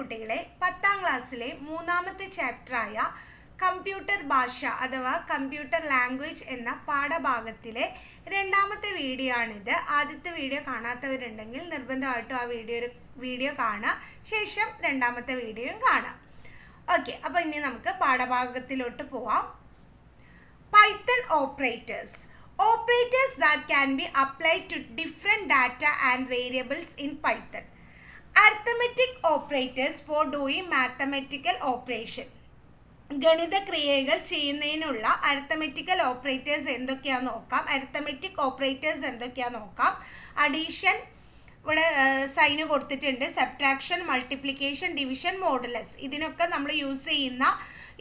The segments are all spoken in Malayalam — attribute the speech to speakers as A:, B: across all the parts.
A: കുട്ടികളെ 10ാം ക്ലാസ്സിലെ മൂന്നാമത്തെ ചാപ്റ്ററായ കമ്പ്യൂട്ടർ ഭാഷ അഥവാ കമ്പ്യൂട്ടർ ലാംഗ്വേജ് എന്ന പാഠഭാഗത്തിലെ രണ്ടാമത്തെ വീഡിയോ ആണിത്. ആദ്യത്തെ വീഡിയോ കാണാത്തവരുണ്ടെങ്കിൽ നിർബന്ധമായിട്ടും ആ വീഡിയോ കാണുക, ശേഷം രണ്ടാമത്തെ വീഡിയോയും കാണാം. ഓക്കെ, അപ്പോൾ ഇനി നമുക്ക് പാഠഭാഗത്തിലോട്ട് പോവാം. Python operators. Operators that can be applied to different data and variables in Python. Arithmetic operators for doing mathematical operation. ഗണിത ക്രിയകൾ ചെയ്യുന്നതിനുള്ള അരിത്തമെറ്റിക്കൽ ഓപ്പറേറ്റേഴ്സ് എന്തൊക്കെയാണെന്ന് നോക്കാം. അരിത്തമെറ്റിക് ഓപ്പറേറ്റേഴ്സ് എന്തൊക്കെയാണെന്ന് നോക്കാം. അഡീഷൻ ഇവിടെ സൈന് കൊടുത്തിട്ടുണ്ട്. സബ്ട്രാക്ഷൻ, മൾട്ടിപ്ലിക്കേഷൻ, ഡിവിഷൻ, മോഡുലസ്, ഇതിനൊക്കെ നമ്മൾ യൂസ് ചെയ്യുന്ന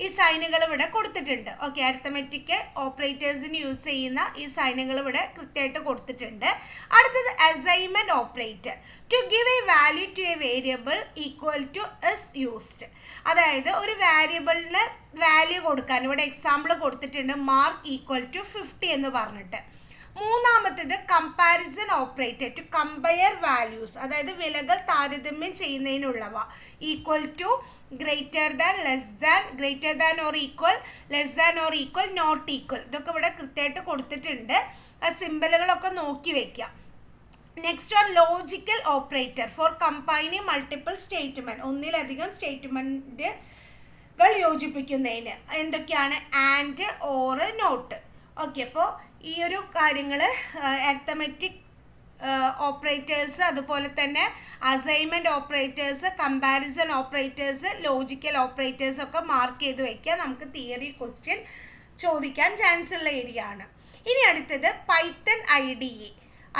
A: ഈ സൈനുകൾ ഇവിടെ കൊടുത്തിട്ടുണ്ട്. ഓക്കെ, അരിത്തമെറ്റിക് ഓപ്പറേറ്റേഴ്സിന് യൂസ് ചെയ്യുന്ന ഈ സൈനുകൾ ഇവിടെ കൃത്യമായിട്ട് കൊടുത്തിട്ടുണ്ട്. അടുത്തത് assignment operator. To give a value to a variable equal to is used. അതായത് ഒരു വാരിയബിളിന് വാല്യൂ കൊടുക്കാൻ ഇവിടെ എക്സാമ്പിൾ കൊടുത്തിട്ടുണ്ട്, മാർക്ക് ഈക്വൽ ടു 50 എന്ന് പറഞ്ഞിട്ട്. മൂന്നാമത്തേത് comparison operator. To compare values, അതായത് വിലകൾ താരതമ്യം ചെയ്യുന്നതിനുള്ളവ. Equal to, greater than, less than, greater than or equal, less than or equal, not equal, ഇതൊക്കെ ഇവിടെ കൃത്യമായിട്ട് കൊടുത്തിട്ടുണ്ട്. ആ സിമ്പലുകളൊക്കെ നോക്കി വെക്കുക. Next on logical operator for combining multiple statement. ഒന്നിലധികം സ്റ്റേറ്റ്മെന്റുകൾ യോജിപ്പിക്കുന്നതിന് എന്തൊക്കെയാണ്? And, or, not. ഓക്കെ, അപ്പോൾ ഈ ഒരു കാര്യങ്ങൾ അരിത്തമെറ്റിക് ഓപ്പറേറ്റേഴ്സ്, അതുപോലെ തന്നെ assignment operators, comparison operators, logical operators ഒക്കെ മാർക്ക് ചെയ്ത് വയ്ക്കുക. നമുക്ക് തിയറി ക്വസ്റ്റ്യൻ ചോദിക്കാൻ ചാൻസ് ഉള്ള ഏരിയ ആണ്. ഇനി അടുത്തത് പൈത്തൺ IDE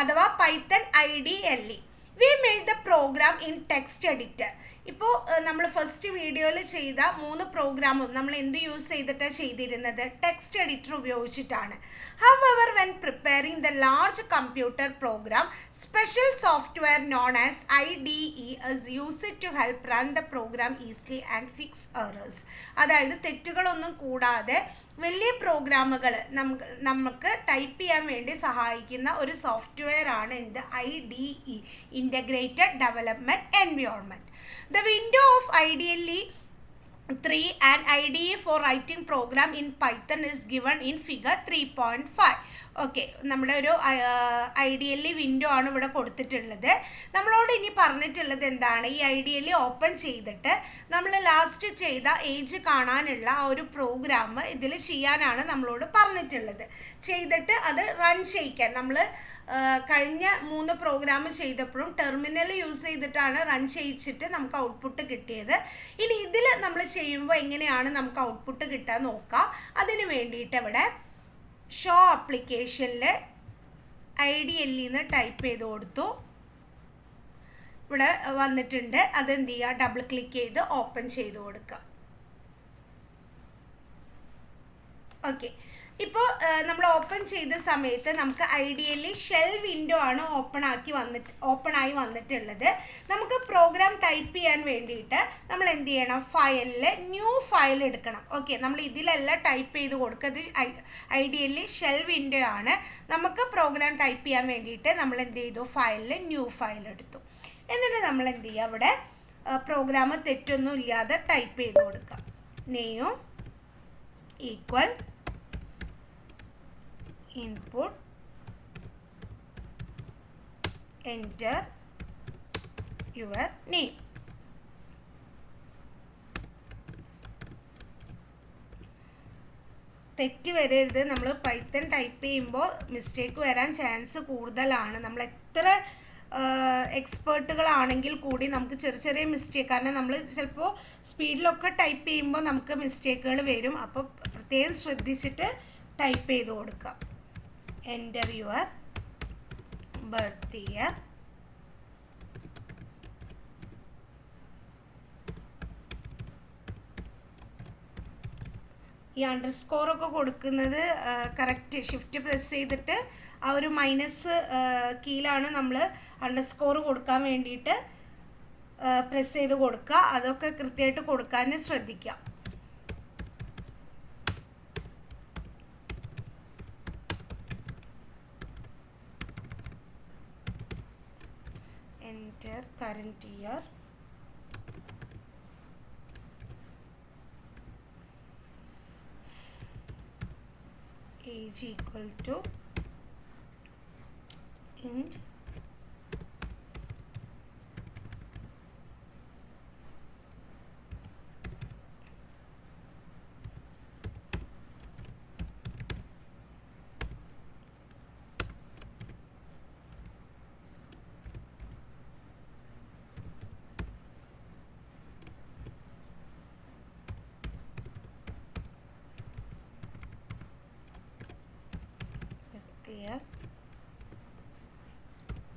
A: അഥവാ Python IDLE. We made the program in text editor. ഇപ്പോൾ നമ്മൾ ഫസ്റ്റ് വീഡിയോയിൽ ചെയ്ത 3 പ്രോഗ്രാമും നമ്മൾ എന്ത് യൂസ് ചെയ്തിട്ടാണ് ചെയ്തിരുന്നത്? ടെക്സ്റ്റ് എഡിറ്റർ ഉപയോഗിച്ചിട്ടാണ്. However when preparing the large computer program, special software known as IDE is used to help run the program easily and fix errors. അതായത് തെറ്റുകളൊന്നും കൂടാതെ വലിയ പ്രോഗ്രാമുകൾ നമുക്ക് ടൈപ്പ് ചെയ്യാൻ വേണ്ടി സഹായിക്കുന്ന ഒരു സോഫ്റ്റ്വെയർ ആണ് എന്ത്? IDE, integrated development environment. The window of IDLE 3 and IDE for writing program in Python is given in figure 3.5. Okay, നമ്മുടെ ഒരു IDLE വിൻഡോ ആണ് ഇവിടെ കൊടുത്തിട്ടുള്ളത്. നമ്മളോട് ഇനി പറഞ്ഞിട്ടുള്ളത് എന്താണ്? ഈ IDLE ഓപ്പൺ ചെയ്തിട്ട് നമ്മൾ ലാസ്റ്റ് ചെയ്ത ഏജ് കാണാനുള്ള ആ ഒരു പ്രോഗ്രാം ഇതിൽ ചെയ്യാനാണ് നമ്മളോട് പറഞ്ഞിട്ടുള്ളത്. ചെയ്തിട്ട് അത് റൺ ചെയ്യിക്കാൻ. നമ്മൾ കഴിഞ്ഞ 3 പ്രോഗ്രാം ചെയ്തപ്പോഴും ടെർമിനൽ യൂസ് ചെയ്തിട്ടാണ് റൺ ചെയ്യിച്ചിട്ട് നമുക്ക് ഔട്ട്പുട്ട് കിട്ടിയത്. ഇനി ഇതിൽ നമ്മൾ ചെയ്യുമ്പോൾ എങ്ങനെയാണ് നമുക്ക് ഔട്ട്പുട്ട് കിട്ടാൻ നോക്കാം. അതിന് വേണ്ടിയിട്ട് ഇവിടെ ഷോ ആപ്ലിക്കേഷനിൽ IDLE എന്ന് ടൈപ്പ് ചെയ്ത് കൊടുത്തു. ഇവിടെ വന്നിട്ടുണ്ട്. അതെന്ത് ചെയ്യുക? ഡബിൾ ക്ലിക്ക് ചെയ്ത് ഓപ്പൺ ചെയ്ത് കൊടുക്കുക. ഓക്കെ, ഇപ്പോൾ നമ്മൾ ഓപ്പൺ ചെയ്ത സമയത്ത് നമുക്ക് IDLE ഷെൽ വിൻഡോ ആണ് ഓപ്പൺ ആയി വന്നിട്ടുള്ളത്. നമുക്ക് പ്രോഗ്രാം ടൈപ്പ് ചെയ്യാൻ വേണ്ടിയിട്ട് നമ്മൾ എന്ത് ചെയ്യണം? ഫയലിൽ ന്യൂ ഫയൽ എടുക്കണം. ഓക്കെ, നമ്മൾ ഇതിലല്ല ടൈപ്പ് ചെയ്ത് കൊടുക്കുന്നത്. IDLE ഷെൽ വിൻഡോ ആണ്. നമുക്ക് പ്രോഗ്രാം ടൈപ്പ് ചെയ്യാൻ വേണ്ടിയിട്ട് നമ്മൾ എന്ത് ചെയ്തു? ഫയലിൽ ന്യൂ ഫയൽ എടുത്തു. എന്നിട്ട് നമ്മൾ എന്ത് ചെയ്യുക? അവിടെ പ്രോഗ്രാം തെറ്റൊന്നും ഇല്ലാതെ ടൈപ്പ് ചെയ്ത് കൊടുക്കുക. Name equal input, enter your name. തെറ്റ് വരരുത്. നമ്മൾ പൈത്തൺ ടൈപ്പ് ചെയ്യുമ്പോൾ മിസ്റ്റേക്ക് വരാൻ ചാൻസ് കൂടുതലാണ്. നമ്മൾ എത്ര എക്സ്പേർട്ടുകളാണെങ്കിൽ കൂടി നമുക്ക് ചെറിയ മിസ്റ്റേക്ക്, കാരണം നമ്മൾ ചിലപ്പോൾ സ്പീഡിലൊക്കെ ടൈപ്പ് ചെയ്യുമ്പോൾ നമുക്ക് മിസ്റ്റേക്കുകൾ വരും. അപ്പോൾ പ്രത്യേകം ശ്രദ്ധിച്ചിട്ട് ടൈപ്പ് ചെയ്ത് കൊടുക്കുക. Enter your birth year, ഈ അണ്ടർസ്കോറൊക്കെ കൊടുക്കുന്നത് കറക്റ്റ് ഷിഫ്റ്റ് പ്രസ് ചെയ്തിട്ട് ആ ഒരു മൈനസ് കീയിലാണ് നമ്മൾ അണ്ടർസ്കോർ കൊടുക്കാൻ വേണ്ടിയിട്ട് പ്രസ് ചെയ്ത് കൊടുക്കുക. അതൊക്കെ കൃത്യമായിട്ട് കൊടുക്കാൻ ശ്രദ്ധിക്കുക. enter current year, age equal to int here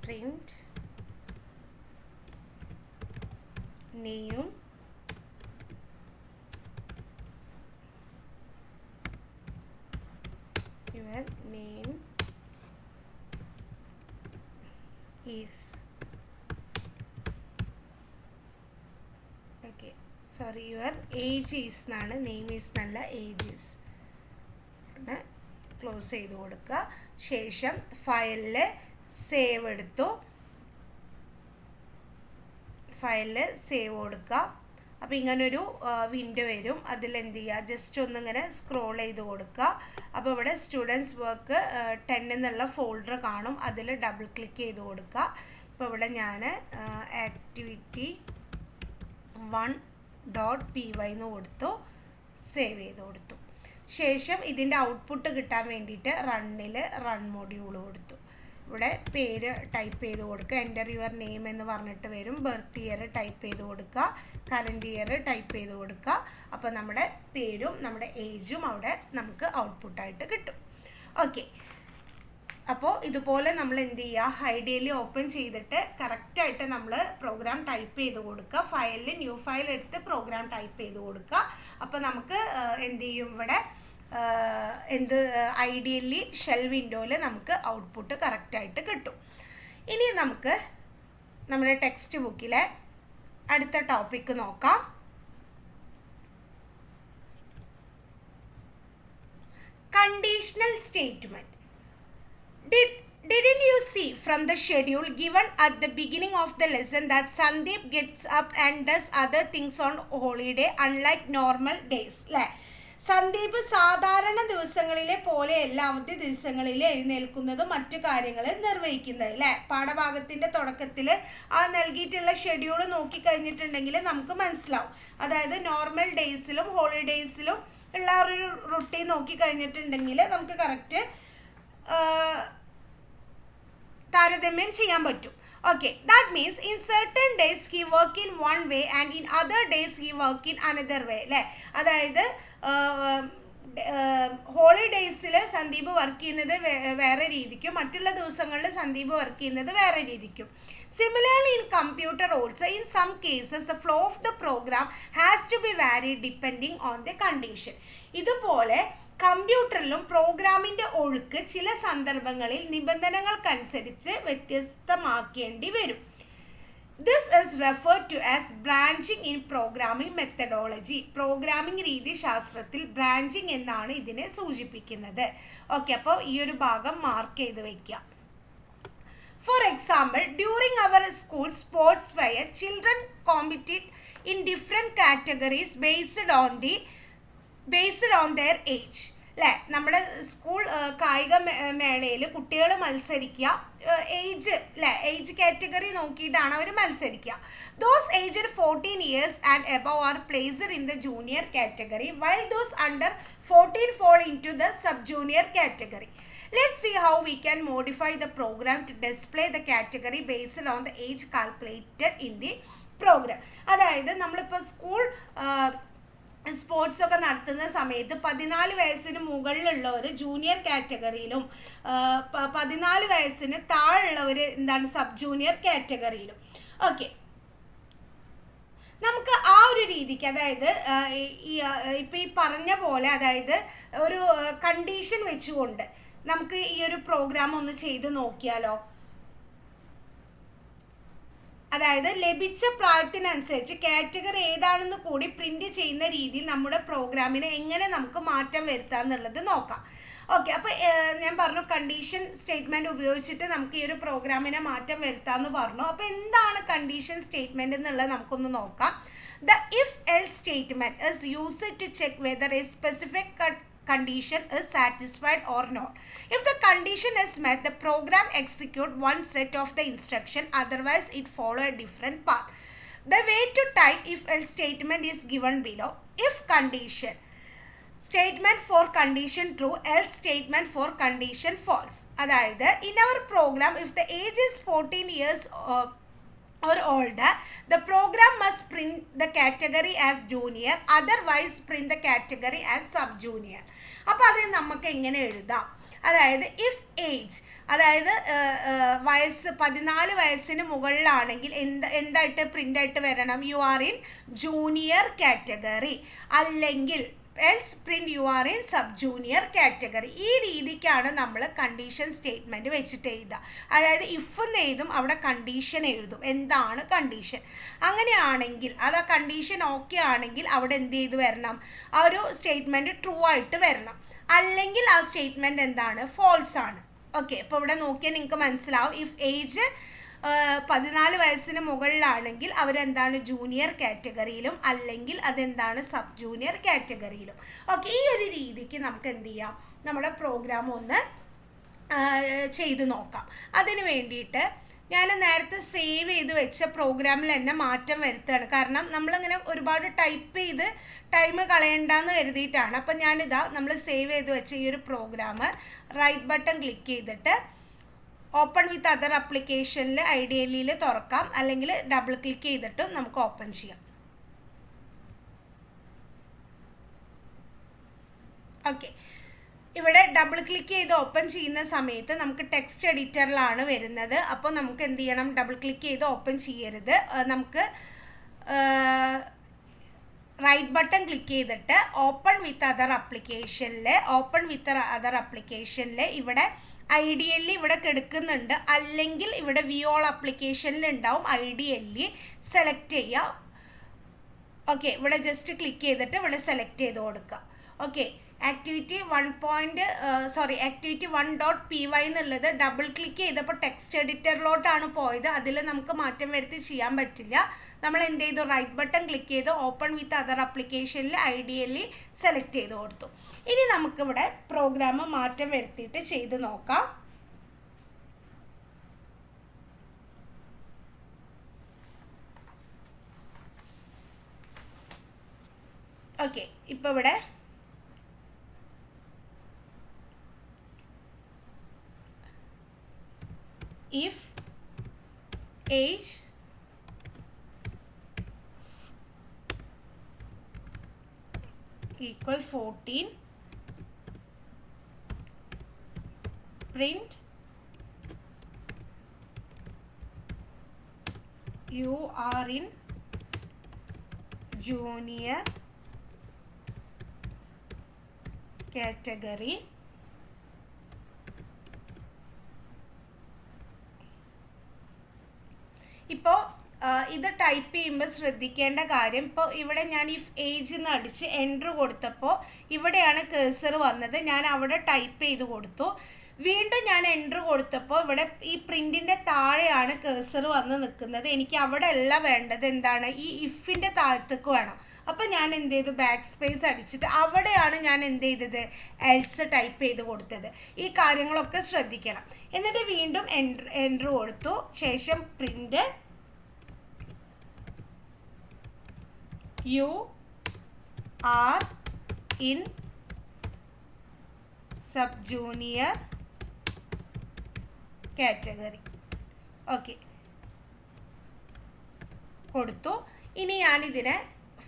A: print name your name is okay sorry your age is nanu name is nalla age is close ചെയ്ത് കൊടുക്കുക. ശേഷം ഫയലിൽ സേവ് എടുത്തു, ഫയലിൽ സേവ് കൊടുക്കുക. അപ്പോൾ ഇങ്ങനൊരു വിൻഡോ വരും. അതിൽ എന്ത് ചെയ്യുക, ജസ്റ്റ് ഒന്നിങ്ങനെ സ്ക്രോൾ ചെയ്ത് കൊടുക്കുക. അപ്പോൾ ഇവിടെ സ്റ്റുഡൻസ് വർക്ക് 10 എന്നുള്ള ഫോൾഡർ കാണും, അതിൽ ഡബിൾ ക്ലിക്ക് ചെയ്ത് കൊടുക്കുക. ഇപ്പോൾ ഇവിടെ ഞാൻ ആക്ടിവിറ്റി 1.py എന്ന് കൊടുത്തു, സേവ് ചെയ്ത് കൊടുത്തു. ശേഷം ഇതിൻ്റെ ഔട്ട്പുട്ട് കിട്ടാൻ വേണ്ടിയിട്ട് റണ്ണിൽ റൺ മൊഡ്യൂൾ കൊടുത്തു. ഇവിടെ പേര് ടൈപ്പ് ചെയ്ത് കൊടുക്കുക, എൻ്റർ യുവർ നെയിം എന്ന് പറഞ്ഞിട്ട് വരും. ബർത്ത് ഇയർ ടൈപ്പ് ചെയ്ത് കൊടുക്കുക, കറൻറ്റ് ഇയർ ടൈപ്പ് ചെയ്ത് കൊടുക്കുക. അപ്പോൾ നമ്മുടെ പേരും നമ്മുടെ ഏജും അവിടെ നമുക്ക് ഔട്ട്പുട്ടായിട്ട് കിട്ടും. ഓക്കെ, അപ്പോൾ ഇതുപോലെ നമ്മൾ എന്ത് ചെയ്യുക, ഐഡിയലി ഓപ്പൺ ചെയ്തിട്ട് കറക്റ്റായിട്ട് നമ്മൾ പ്രോഗ്രാം ടൈപ്പ് ചെയ്ത് കൊടുക്കുക. ഫയലിൽ ന്യൂ ഫയൽ എടുത്ത് പ്രോഗ്രാം ടൈപ്പ് ചെയ്ത് കൊടുക്കുക. അപ്പോൾ നമുക്ക് എന്ത് ചെയ്യും, ഇവിടെ ഐഡിയലി ഷെൽ വിൻഡോയിൽ നമുക്ക് ഔട്ട്പുട്ട് കറക്റ്റായിട്ട് കിട്ടും. ഇനി നമുക്ക് നമ്മുടെ ടെക്സ്റ്റ് ബുക്കിലെ അടുത്ത ടോപ്പിക്ക് നോക്കാം. Conditional statement. Didn't you see from the schedule given at the beginning of the lesson that Sandeep gets up and does other things on holiday unlike normal days? അല്ലേ, സന്ദീപ് സാധാരണ ദിവസങ്ങളിലെ പോലെയല്ല അവധി ദിവസങ്ങളിൽ എഴുന്നേൽക്കുന്നതും മറ്റു കാര്യങ്ങൾ നിർവഹിക്കുന്നത്. അല്ലേ, പാഠഭാഗത്തിൻ്റെ തുടക്കത്തിൽ ആ നൽകിയിട്ടുള്ള ഷെഡ്യൂൾ നോക്കിക്കഴിഞ്ഞിട്ടുണ്ടെങ്കിൽ നമുക്ക് മനസ്സിലാവും. അതായത് നോർമൽ ഡേയ്സിലും ഹോളിഡേയ്സിലും ഉള്ള ഒരു റുട്ടീൻ നോക്കിക്കഴിഞ്ഞിട്ടുണ്ടെങ്കിൽ നമുക്ക് കറക്റ്റ് താരതമ്യം ചെയ്യാൻ പറ്റും. Okay, that means in certain days he work in one way and in other days he work in another way. അല്ലേ, അതായത് ഹോളിഡേയ്സിൽ സന്ദീപ് വർക്ക് ചെയ്യുന്നത് വേറെ രീതിക്കും, മറ്റുള്ള ദിവസങ്ങളിൽ സന്ദീപ് വർക്ക് ചെയ്യുന്നത് വേറെ രീതിക്കും. Similarly in computer also in some cases the flow of the program has to be varied depending on the condition. ഇതുപോലെ കമ്പ്യൂട്ടറിലും പ്രോഗ്രാമിൻ്റെ ഒഴുക്ക് ചില സന്ദർഭങ്ങളിൽ നിബന്ധനകൾക്കനുസരിച്ച് വ്യത്യസ്തമാക്കേണ്ടി വരും. This is referred to as branching in programming methodology. Programming രീതി ശാസ്ത്രത്തിൽ ബ്രാഞ്ചിങ് എന്നാണ് ഇതിനെ സൂചിപ്പിക്കുന്നത്. ഓക്കെ, അപ്പോൾ ഈ ഒരു ഭാഗം മാർക്ക് ചെയ്ത് വയ്ക്കുക. For example, during our school sports fair, children competed in different categories based on their age. അല്ലേ, നമ്മുടെ സ്കൂൾ കായിക മേളയിൽ കുട്ടികൾ മത്സരിക്കുക ഏജ്, അല്ലേ, ഏജ് കാറ്റഗറി നോക്കിയിട്ടാണ് അവർ മത്സരിക്കുക. Those aged 14 years and above are placed in the junior category, while those under 14 fall into the sub-junior category. Let's see how we can modify the program to display the category based on the age calculated in the program. അതായത് നമ്മളിപ്പോൾ സ്കൂൾ സ്പോർട്സ് ഒക്കെ നടത്തുന്ന സമയത്ത് 14 വയസ്സിന് മുകളിലുള്ളവർ ജൂനിയർ കാറ്റഗറിയിലും 14 വയസ്സിന് താഴെയുള്ളവർ എന്താണ് സബ് ജൂനിയർ കാറ്റഗറിയിലും. ഓക്കെ, നമുക്ക് ആ ഒരു രീതിക്ക്, അതായത് ഇപ്പം ഈ പറഞ്ഞ പോലെ, അതായത് ഒരു കണ്ടീഷൻ വെച്ചുകൊണ്ട് നമുക്ക് ഈ ഒരു പ്രോഗ്രാം ഒന്ന് ചെയ്ത് നോക്കിയാലോ. അതായത് ലഭിച്ച പ്രായത്തിനനുസരിച്ച് കാറ്റഗറി ഏതാണെന്ന് കൂടി പ്രിന്റ് ചെയ്യുന്ന രീതിയിൽ നമ്മുടെ പ്രോഗ്രാമിനെ എങ്ങനെ നമുക്ക് മാറ്റം വരുത്താം എന്നുള്ളത് നോക്കാം. ഓക്കെ, അപ്പോൾ ഞാൻ പറഞ്ഞു കണ്ടീഷൻ സ്റ്റേറ്റ്മെൻറ്റ് ഉപയോഗിച്ചിട്ട് നമുക്ക് ഈ ഒരു പ്രോഗ്രാമിനെ മാറ്റം വരുത്താമെന്ന് പറഞ്ഞു. അപ്പോൾ എന്താണ് കണ്ടീഷൻ സ്റ്റേറ്റ്മെൻറ്റ് എന്നുള്ളത് നമുക്കൊന്ന് നോക്കാം. The if else statement is used to check whether a specific condition is satisfied or not. If the condition is met, the program execute one set of the instruction, otherwise it follow a different path. The way to type if else statement is given below. If condition, statement for condition true, else statement for condition false. അതായത് in our program, if the age is 14 years or older, the program must print the category as junior, otherwise print the category as sub-junior. അപ്പോൾ അത് നമുക്ക് എങ്ങനെ എഴുതാം? അതായത് ഇഫ് ഏജ്, അതായത് വയസ്സ് 14 വയസ്സിന് മുകളിലാണെങ്കിൽ എന്തായിട്ട് പ്രിൻ്റായിട്ട് വരണം? You are in junior category, അല്ലെങ്കിൽ else print you are in sub junior category. ഈ രീതിക്കാണ് നമ്മൾ കണ്ടീഷൻ സ്റ്റേറ്റ്മെൻറ്റ് വെച്ചിട്ട് എഴുതുക. അതായത് ഇഫ് എന്ന് എഴുതും, അവിടെ കണ്ടീഷൻ എഴുതും. എന്താണ് കണ്ടീഷൻ? അങ്ങനെയാണെങ്കിൽ അത് ആ കണ്ടീഷൻ ഓക്കെ ആണെങ്കിൽ അവിടെ എന്ത് ചെയ്ത് വരണം? ആ ഒരു സ്റ്റേറ്റ്മെൻറ്റ് ട്രൂ ആയിട്ട് വരണം. അല്ലെങ്കിൽ ആ സ്റ്റേറ്റ്മെൻറ്റ് എന്താണ്? ഫോൾസ് ആണ്. ഓക്കെ, അപ്പോൾ ഇവിടെ നോക്കിയാൽ നിങ്ങൾക്ക് മനസ്സിലാവും. ഇഫ് ഏജ് 14 വയസ്സിന് മുകളിലാണെങ്കിൽ അവരെന്താണ്? ജൂനിയർ കാറ്റഗറിയിലും, അല്ലെങ്കിൽ അതെന്താണ്? Sub junior കാറ്റഗറിയിലും. ഓക്കെ, ഈ ഒരു രീതിക്ക് നമുക്ക് എന്ത് ചെയ്യാം? നമ്മുടെ പ്രോഗ്രാം ഒന്ന് ചെയ്ത് നോക്കാം. അതിന് വേണ്ടിയിട്ട് ഞാൻ നേരത്തെ സേവ് ചെയ്ത് വെച്ച പ്രോഗ്രാമിൽ തന്നെ മാറ്റം വരുത്തുകയാണ്. കാരണം നമ്മളിങ്ങനെ ഒരുപാട് ടൈപ്പ് ചെയ്ത് ടൈം കളയണ്ടെന്ന് കരുതിയിട്ടാണ്. അപ്പം ഞാനിതാ നമ്മൾ സേവ് ചെയ്ത് വെച്ച ഈ ഒരു പ്രോഗ്രാം റൈറ്റ് ബട്ടൺ ക്ലിക്ക് ചെയ്തിട്ട് ഓപ്പൺ വിത്ത് അതർ ആപ്ലിക്കേഷനിൽ ഐഡിയലിയിൽ തുറക്കാം, അല്ലെങ്കിൽ ഡബിൾ ക്ലിക്ക് ചെയ്തിട്ടും നമുക്ക് ഓപ്പൺ ചെയ്യാം. ഓക്കെ, ഇവിടെ ഡബിൾ ക്ലിക്ക് ചെയ്ത് ഓപ്പൺ ചെയ്യുന്ന സമയത്ത് നമുക്ക് ടെക്സ്റ്റ് എഡിറ്ററിലാണ് വരുന്നത്. അപ്പോൾ നമുക്ക് എന്ത് ചെയ്യണം? ഡബിൾ ക്ലിക്ക് ചെയ്ത് ഓപ്പൺ ചെയ്യരുത്. നമുക്ക് റൈറ്റ് ബട്ടൺ ക്ലിക്ക് ചെയ്തിട്ട് ഓപ്പൺ വിത്ത് അതർ ആപ്ലിക്കേഷനിൽ ഇവിടെ ഐഡിയലി ഇവിടെ കിടക്കുന്നുണ്ട്, അല്ലെങ്കിൽ ഇവിടെ വിയോൾ ആപ്ലിക്കേഷനിൽ ഉണ്ടാവും. ഐഡിയലി സെലക്ട് ചെയ്യുക. ഓക്കെ, ഇവിടെ ജസ്റ്റ് ക്ലിക്ക് ചെയ്തിട്ട് ഇവിടെ സെലക്ട് ചെയ്ത് കൊടുക്കുക. ഓക്കെ, ആക്ടിവിറ്റി 1.py എന്നുള്ളത് ഡബിൾ ക്ലിക്ക് ചെയ്തപ്പോൾ ടെക്സ്റ്റ് എഡിറ്ററിലോട്ടാണ് പോയത്. അതിൽ നമുക്ക് മാറ്റം വരുത്തി ചെയ്യാൻ പറ്റില്ല. നമ്മൾ എന്ത് ചെയ്തു? റൈറ്റ് ബട്ടൺ ക്ലിക്ക് ചെയ്ത് ഓപ്പൺ വിത്ത് അതർ ആപ്ലിക്കേഷനിൽ ഐഡിയലി സെലക്ട് ചെയ്ത് കൊടുത്തു. ഇനി നമുക്കിവിടെ പ്രോഗ്രാം മാറ്റം വരുത്തിയിട്ട് ചെയ്ത് നോക്കാം. ഓക്കെ, ഇപ്പോൾ ഇവിടെ if age equal 14, print you are in junior category. ഇപ്പോൾ ഇത് ടൈപ്പ് ചെയ്യുമ്പോൾ ശ്രദ്ധിക്കേണ്ട കാര്യം, ഇപ്പോൾ ഇവിടെ ഞാൻ ഇഫ് ഏജ് എന്ന് അടിച്ച് എൻറ്റർ കൊടുത്തപ്പോൾ ഇവിടെയാണ് കേഴ്സർ വന്നത്. ഞാൻ അവിടെ ടൈപ്പ് ചെയ്ത് കൊടുത്തു. വീണ്ടും ഞാൻ എൻറ്റർ കൊടുത്തപ്പോൾ ഇവിടെ ഈ പ്രിൻറ്റിൻ്റെ താഴെയാണ് കേഴ്സർ വന്ന് നിൽക്കുന്നത്. എനിക്ക് അവിടെ അല്ല വേണ്ടത്, എന്താണ്? ഈ ഇഫിൻ്റെ താഴത്തേക്ക് വേണം. അപ്പോൾ ഞാൻ എന്ത് ചെയ്തു? ബാക്ക് സ്പേസ് അടിച്ചിട്ട് അവിടെയാണ് ഞാൻ എന്ത് ചെയ്തത്? എൽസ് ടൈപ്പ് ചെയ്ത് കൊടുത്തത്. ഈ കാര്യങ്ങളൊക്കെ ശ്രദ്ധിക്കണം. എന്നിട്ട് വീണ്ടും എൻറ്റർ കൊടുത്തു. ശേഷം print U are in sub junior category. Okay, കൊടുത്തു. ഇനി ഞാനിതിനെ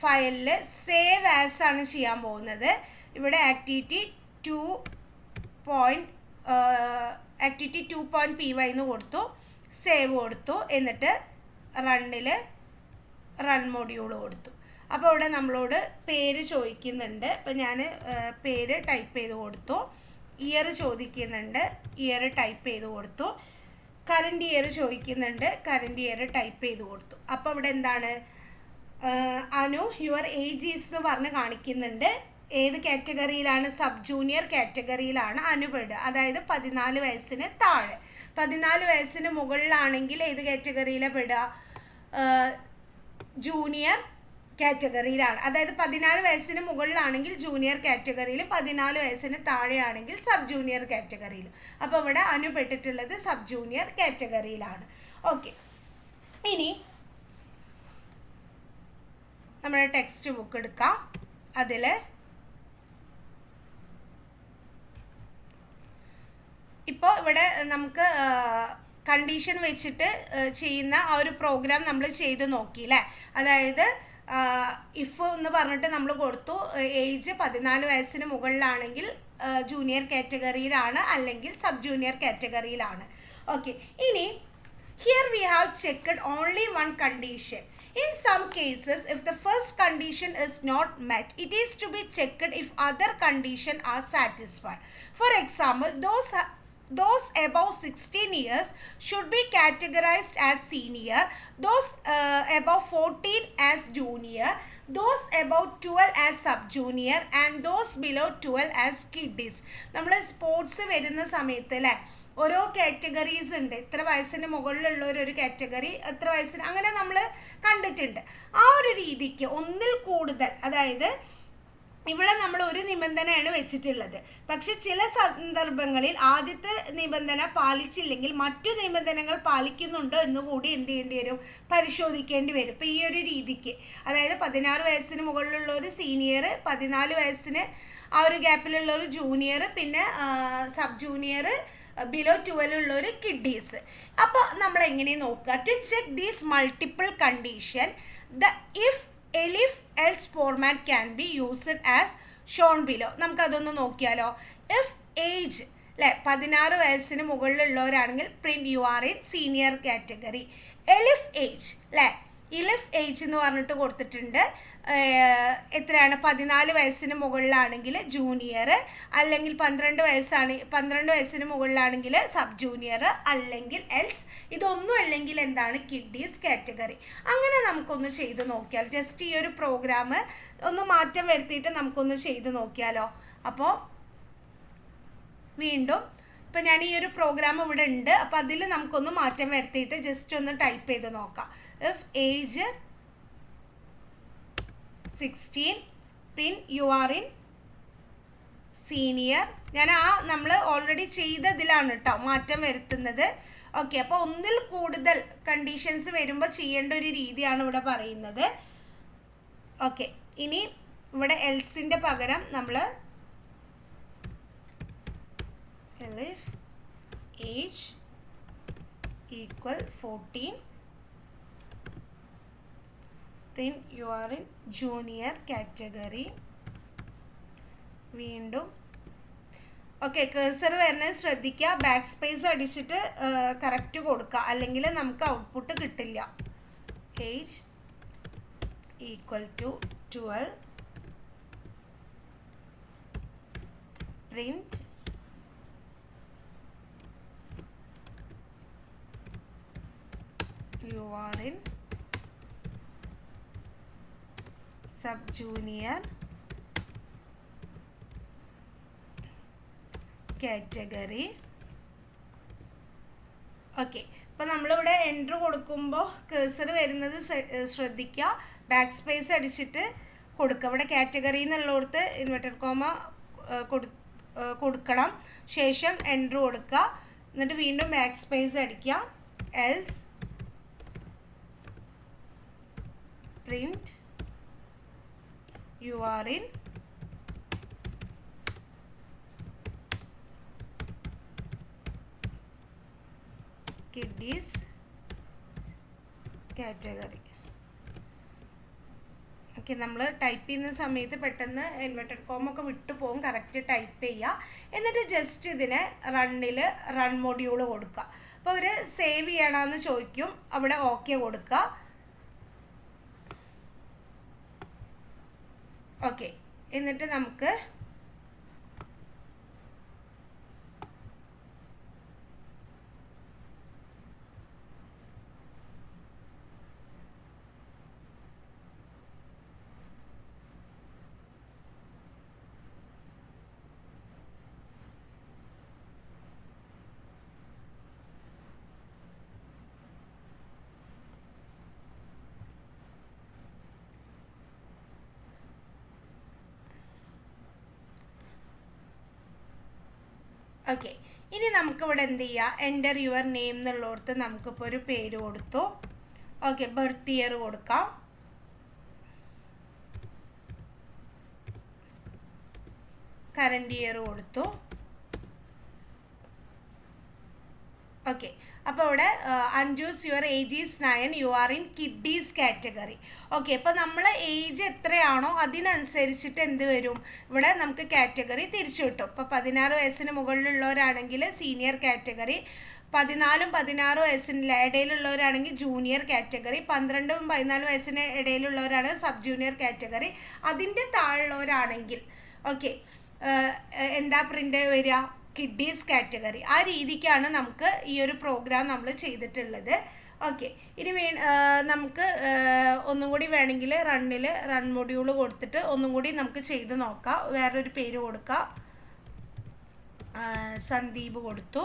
A: ഫയലിൽ സേവ് ആസ് ആണ് ചെയ്യാൻ പോകുന്നത്. ഇവിടെ ആക്ടിവിറ്റി 2.py എന്ന് കൊടുത്തു, സേവ് കൊടുത്തു. എന്നിട്ട് റൺ മൊഡ്യൂൾ കൊടുത്തു. അപ്പോൾ ഇവിടെ നമ്മളോട് പേര് ചോദിക്കുന്നുണ്ട്. അപ്പോൾ ഞാൻ പേര് ടൈപ്പ് ചെയ്ത് കൊടുത്തു. ഇയർ ചോദിക്കുന്നുണ്ട്, ഇയർ ടൈപ്പ് ചെയ്ത് കൊടുത്തു. കറൻറ്റ് ഇയർ ചോദിക്കുന്നുണ്ട്, കറൻറ്റ് ഇയർ ടൈപ്പ് ചെയ്ത് കൊടുത്തു. അപ്പോൾ ഇവിടെ എന്താണ്? അനു യുവർ ഏജ് ഈസ് എന്ന് പറഞ്ഞ് കാണിക്കുന്നുണ്ട്. ഏത് കാറ്റഗറിയിലാണ്? Sub junior കാറ്റഗറിയിലാണ് അനുപെടുക. അതായത് 14 വയസ്സിന് താഴെ. 14 വയസ്സിന് മുകളിലാണെങ്കിൽ ഏത് കാറ്റഗറിയിലാണ് പെടുക? ജൂനിയർ കാറ്റഗറിയിലാണ്. അതായത് 14 വയസ്സിന് മുകളിലാണെങ്കിൽ ജൂനിയർ കാറ്റഗറിയിലും 14 വയസ്സിന് താഴെയാണെങ്കിൽ സബ് ജൂനിയർ കാറ്റഗറിയിലും. അപ്പോൾ ഇവിടെ അനുപെട്ടിട്ടുള്ളത് സബ് ജൂനിയർ കാറ്റഗറിയിലാണ്. ഓക്കെ, ഇനി നമ്മുടെ ടെക്സ്റ്റ് ബുക്ക് എടുക്കാം. അതിൽ ഇപ്പോൾ ഇവിടെ നമുക്ക് കണ്ടീഷൻ വെച്ചിട്ട് ചെയ്യുന്ന ആ ഒരു പ്രോഗ്രാം നമ്മൾ ചെയ്ത് നോക്കി അല്ലേ. അതായത് ഇഫ് എന്ന് പറഞ്ഞിട്ട് നമ്മൾ കൊടുത്തു, ഏജ് 14 വയസ്സിന് മുകളിലാണെങ്കിൽ ജൂനിയർ കാറ്റഗറിയിലാണ്, അല്ലെങ്കിൽ സബ് ജൂനിയർ കാറ്റഗറിയിലാണ്. ഓക്കെ, ഇനി here we have checked only one condition. In some cases, if the first condition is not met, it is to be checked if other conditions are satisfied. For example, those above 16 years should be categorized as senior, those above 14 as junior, those above 12 as sub-junior, and those below 12 as kiddies. നമ്മൾ സ്പോർട്സ് വരുന്ന സമയത്ത് അല്ലേ, ഓരോ കാറ്റഗറീസ് ഉണ്ട്. ഇത്ര വയസ്സിന് മുകളിലുള്ളൊരു കാറ്റഗറി, എത്ര വയസ്സിന്, അങ്ങനെ നമ്മൾ കണ്ടിട്ടുണ്ട്. ആ ഒരു രീതിക്ക് ഒന്നിൽ കൂടുതൽ, അതായത് ഇവിടെ നമ്മൾ ഒരു നിബന്ധനയാണ് വെച്ചിട്ടുള്ളത്. പക്ഷെ ചില സന്ദർഭങ്ങളിൽ ആദ്യത്തെ നിബന്ധന പാലിച്ചില്ലെങ്കിൽ മറ്റു നിബന്ധനകൾ പാലിക്കുന്നുണ്ടോ എന്നുകൂടി എന്ത് ചെയ്യേണ്ടി വരും, പരിശോധിക്കേണ്ടി വരും. ഇപ്പം ഈ ഒരു രീതിക്ക്, അതായത് 16 വയസ്സിന് മുകളിലുള്ള ഒരു സീനിയർ, 14 വയസ്സിന് ആ ഒരു ഗ്യാപ്പിലുള്ള ഒരു ജൂനിയർ, പിന്നെ സബ് ജൂനിയർ, ബിലോ 12 ഉള്ളൊരു കിഡീസ്. അപ്പോൾ നമ്മൾ എങ്ങനെ നോക്കുക, to check these multiple condition, the if elif else format can be used as shown below. നമുക്കതൊന്ന് നോക്കിയാലോ. ഇഫ് ഏജ് അല്ലേ 16 വയസ്സിന് മുകളിലുള്ളവരാണെങ്കിൽ print you are in senior category. Elif age അല്ലേ, ഇലിഫ് ഏജ് എന്ന് പറഞ്ഞിട്ട് കൊടുത്തിട്ടുണ്ട്. എത്രയാണ്, 14 വയസ്സിന് മുകളിലാണെങ്കിൽ ജൂനിയർ, അല്ലെങ്കിൽ 12 വയസ്സിന് മുകളിലാണെങ്കിൽ സബ് ജൂനിയർ, അല്ലെങ്കിൽ എൽസ്. ഇതൊന്നും അല്ലെങ്കിൽ എന്താണ്, കിഡീസ് കാറ്റഗറി. അങ്ങനെ നമുക്കൊന്ന് ചെയ്ത് നോക്കിയാൽ, ജസ്റ്റ് ഈ ഒരു പ്രോഗ്രാം ഒന്ന് മാറ്റം വരുത്തിയിട്ട് നമുക്കൊന്ന് ചെയ്ത് നോക്കിയാലോ. അപ്പോൾ വീണ്ടും ഇപ്പം ഞാൻ ഈ ഒരു പ്രോഗ്രാം ഇവിടെ ഉണ്ട്. അപ്പോൾ അതിൽ നമുക്കൊന്ന് മാറ്റം വരുത്തിയിട്ട് ജസ്റ്റ് ഒന്ന് ടൈപ്പ് ചെയ്ത് നോക്കാം. If age 16, pin U are in senior. ഞാൻ നമ്മൾ ഓൾറെഡി ചെയ്തതിലാണ് കേട്ടോ മാറ്റം വരുത്തുന്നത്. ഓക്കെ, അപ്പോൾ ഒന്നിൽ കൂടുതൽ കണ്ടീഷൻസ് വരുമ്പോൾ ചെയ്യേണ്ട ഒരു രീതിയാണ് ഇവിടെ പറയുന്നത്. ഓക്കെ, ഇനി ഇവിടെ എൽസിൻ്റെ പകരം നമ്മൾ if age equal 14, then you are in junior category. വീണ്ടും ഓക്കെ, കേഴ്സർ വരുന്നത് ശ്രദ്ധിക്കുക, ബാക്ക് സ്പേസ് അടിച്ചിട്ട് കറക്റ്റ് കൊടുക്കുക, അല്ലെങ്കിൽ നമുക്ക് ഔട്ട്പുട്ട് കിട്ടില്ല. Age equal to 12, print you are in sub-junior category. Okay, ഇപ്പോൾ നമ്മളിവിടെ എൻട്രി കൊടുക്കുമ്പോൾ കേഴ്സർ വരുന്നത് ശ്രദ്ധിക്കുക, ബാക്ക് സ്പേസ് അടിച്ചിട്ട് കൊടുക്കുക. ഇവിടെ കാറ്റഗറി എന്നുള്ളിടത്ത് ഇൻവെർട്ടഡ് കോമ കൊടുക്കണം, ശേഷം എൻട്രി കൊടുക്കുക, എന്നിട്ട് വീണ്ടും ബാക്ക് സ്പേസ് അടിക്കുക. Else print you are in kiddies category. Okay, നമ്മൾ ടൈപ്പ് ചെയ്യുന്ന സമയത്ത് പെട്ടെന്ന് ഇൻവെർട്ടഡ് കോമൊക്കെ വിട്ടു പോകും, കറക്റ്റ് ടൈപ്പ് ചെയ്യുക. എന്നിട്ട് ജസ്റ്റ് ഇതിനെ റൺ മൊഡ്യൂൾ കൊടുക്കുക. അപ്പോൾ അവർ സേവ് ചെയ്യണമെന്ന് ചോദിക്കും, അവിടെ ഓക്കെ കൊടുക്കുക. ഓക്കെ, എന്നിട്ട് നമുക്ക് ഓക്കെ, ഇനി നമുക്കിവിടെ എന്ത് ചെയ്യുക, എൻ്റർ യുവർ നെയിം എന്നുള്ളിടത്ത് നമുക്കിപ്പോൾ ഒരു പേര് കൊടുത്തു. ഓക്കെ, ബർത്ത് ഇയർ കൊടുക്കാം. കറൻറ്റ് ഇയർ കൊടുത്തു. ഓക്കെ, അപ്പോൾ ഇവിടെ Anju's your age is 9, U are in kiddies category. Okay, അപ്പോൾ നമ്മൾ ഏജ് എത്രയാണോ അതിനനുസരിച്ചിട്ട് എന്ത് വരും, ഇവിടെ നമുക്ക് കാറ്റഗറി തിരിച്ചു കിട്ടും. ഇപ്പോൾ 16 വയസ്സിന് മുകളിലുള്ളവരാണെങ്കിൽ സീനിയർ കാറ്റഗറി, 14 വയസ്സിന് ഇടയിലുള്ളവരാണെങ്കിൽ ജൂനിയർ കാറ്റഗറി, 12-14 വയസ്സിന് ഇടയിലുള്ളവരാണ് സബ് ജൂനിയർ കാറ്റഗറി, അതിൻ്റെ താഴെയുള്ളവരാണെങ്കിൽ ഓക്കെ എന്താ പ്രിൻ്റ് വരിക, കിഡീസ് കാറ്റഗറി. ആ രീതിക്കാണ് നമുക്ക് ഈ ഒരു പ്രോഗ്രാം നമ്മൾ ചെയ്തിട്ടുള്ളത്. ഓക്കെ, ഇനി നമുക്ക് ഒന്നും കൂടി വേണമെങ്കിൽ റൺ മൊഡ്യൂൾ കൊടുത്തിട്ട് ഒന്നും കൂടി നമുക്ക് ചെയ്ത് നോക്കാം. വേറൊരു പേര് കൊടുക്കാം, സന്ദീപ് കൊടുത്തു.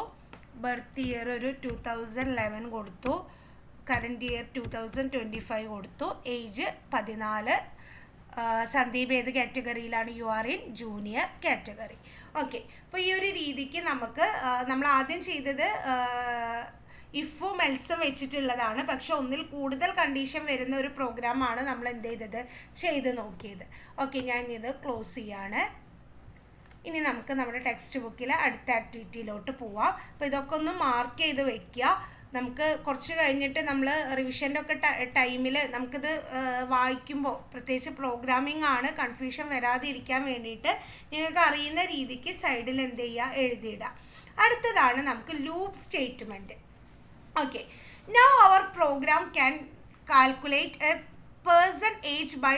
A: ബർത്ത് ഇയർ ഒരു 2011 കൊടുത്തു. കറൻറ്റ് ഇയർ 2025 കൊടുത്തു. ഏജ് 14. സന്ദീപ് ഏത് കാറ്റഗറിയിലാണ്, you are in junior category. Okay, അപ്പോൾ ഈ ഒരു രീതിക്ക് നമുക്ക് നമ്മൾ ആദ്യം ചെയ്തത് ഇഫും എൽസും വെച്ചിട്ടുള്ളതാണ്. പക്ഷെ ഒന്നിൽ കൂടുതൽ കണ്ടീഷൻ വരുന്ന ഒരു പ്രോഗ്രാമാണ് നമ്മൾ എന്ത് ചെയ്ത് നോക്കിയത്. ഓക്കെ, ഞാൻ ഇത് ക്ലോസ് ചെയ്യാണ്. ഇനി നമുക്ക് നമ്മുടെ ടെക്സ്റ്റ് ബുക്കിൽ അടുത്ത ആക്ടിവിറ്റിയിലോട്ട് പോവാം. അപ്പോൾ ഇതൊക്കെ ഒന്ന് മാർക്ക് ചെയ്ത് വയ്ക്കുക. നമുക്ക് കുറച്ച് കഴിഞ്ഞിട്ട് നമ്മൾ റിവിഷൻ്റെ ഒക്കെ ടൈമിൽ നമുക്കിത് വായിക്കുമ്പോൾ, പ്രത്യേകിച്ച് പ്രോഗ്രാമിംഗ് ആണ്, കൺഫ്യൂഷൻ വരാതിരിക്കാൻ വേണ്ടിയിട്ട് നിങ്ങൾക്ക് അറിയുന്ന രീതിക്ക് സൈഡിൽ എന്ത് ചെയ്യുക, എഴുതിയിടുക. അടുത്തതാണ് നമുക്ക് loop statement. Okay, now our program can calculate a person age by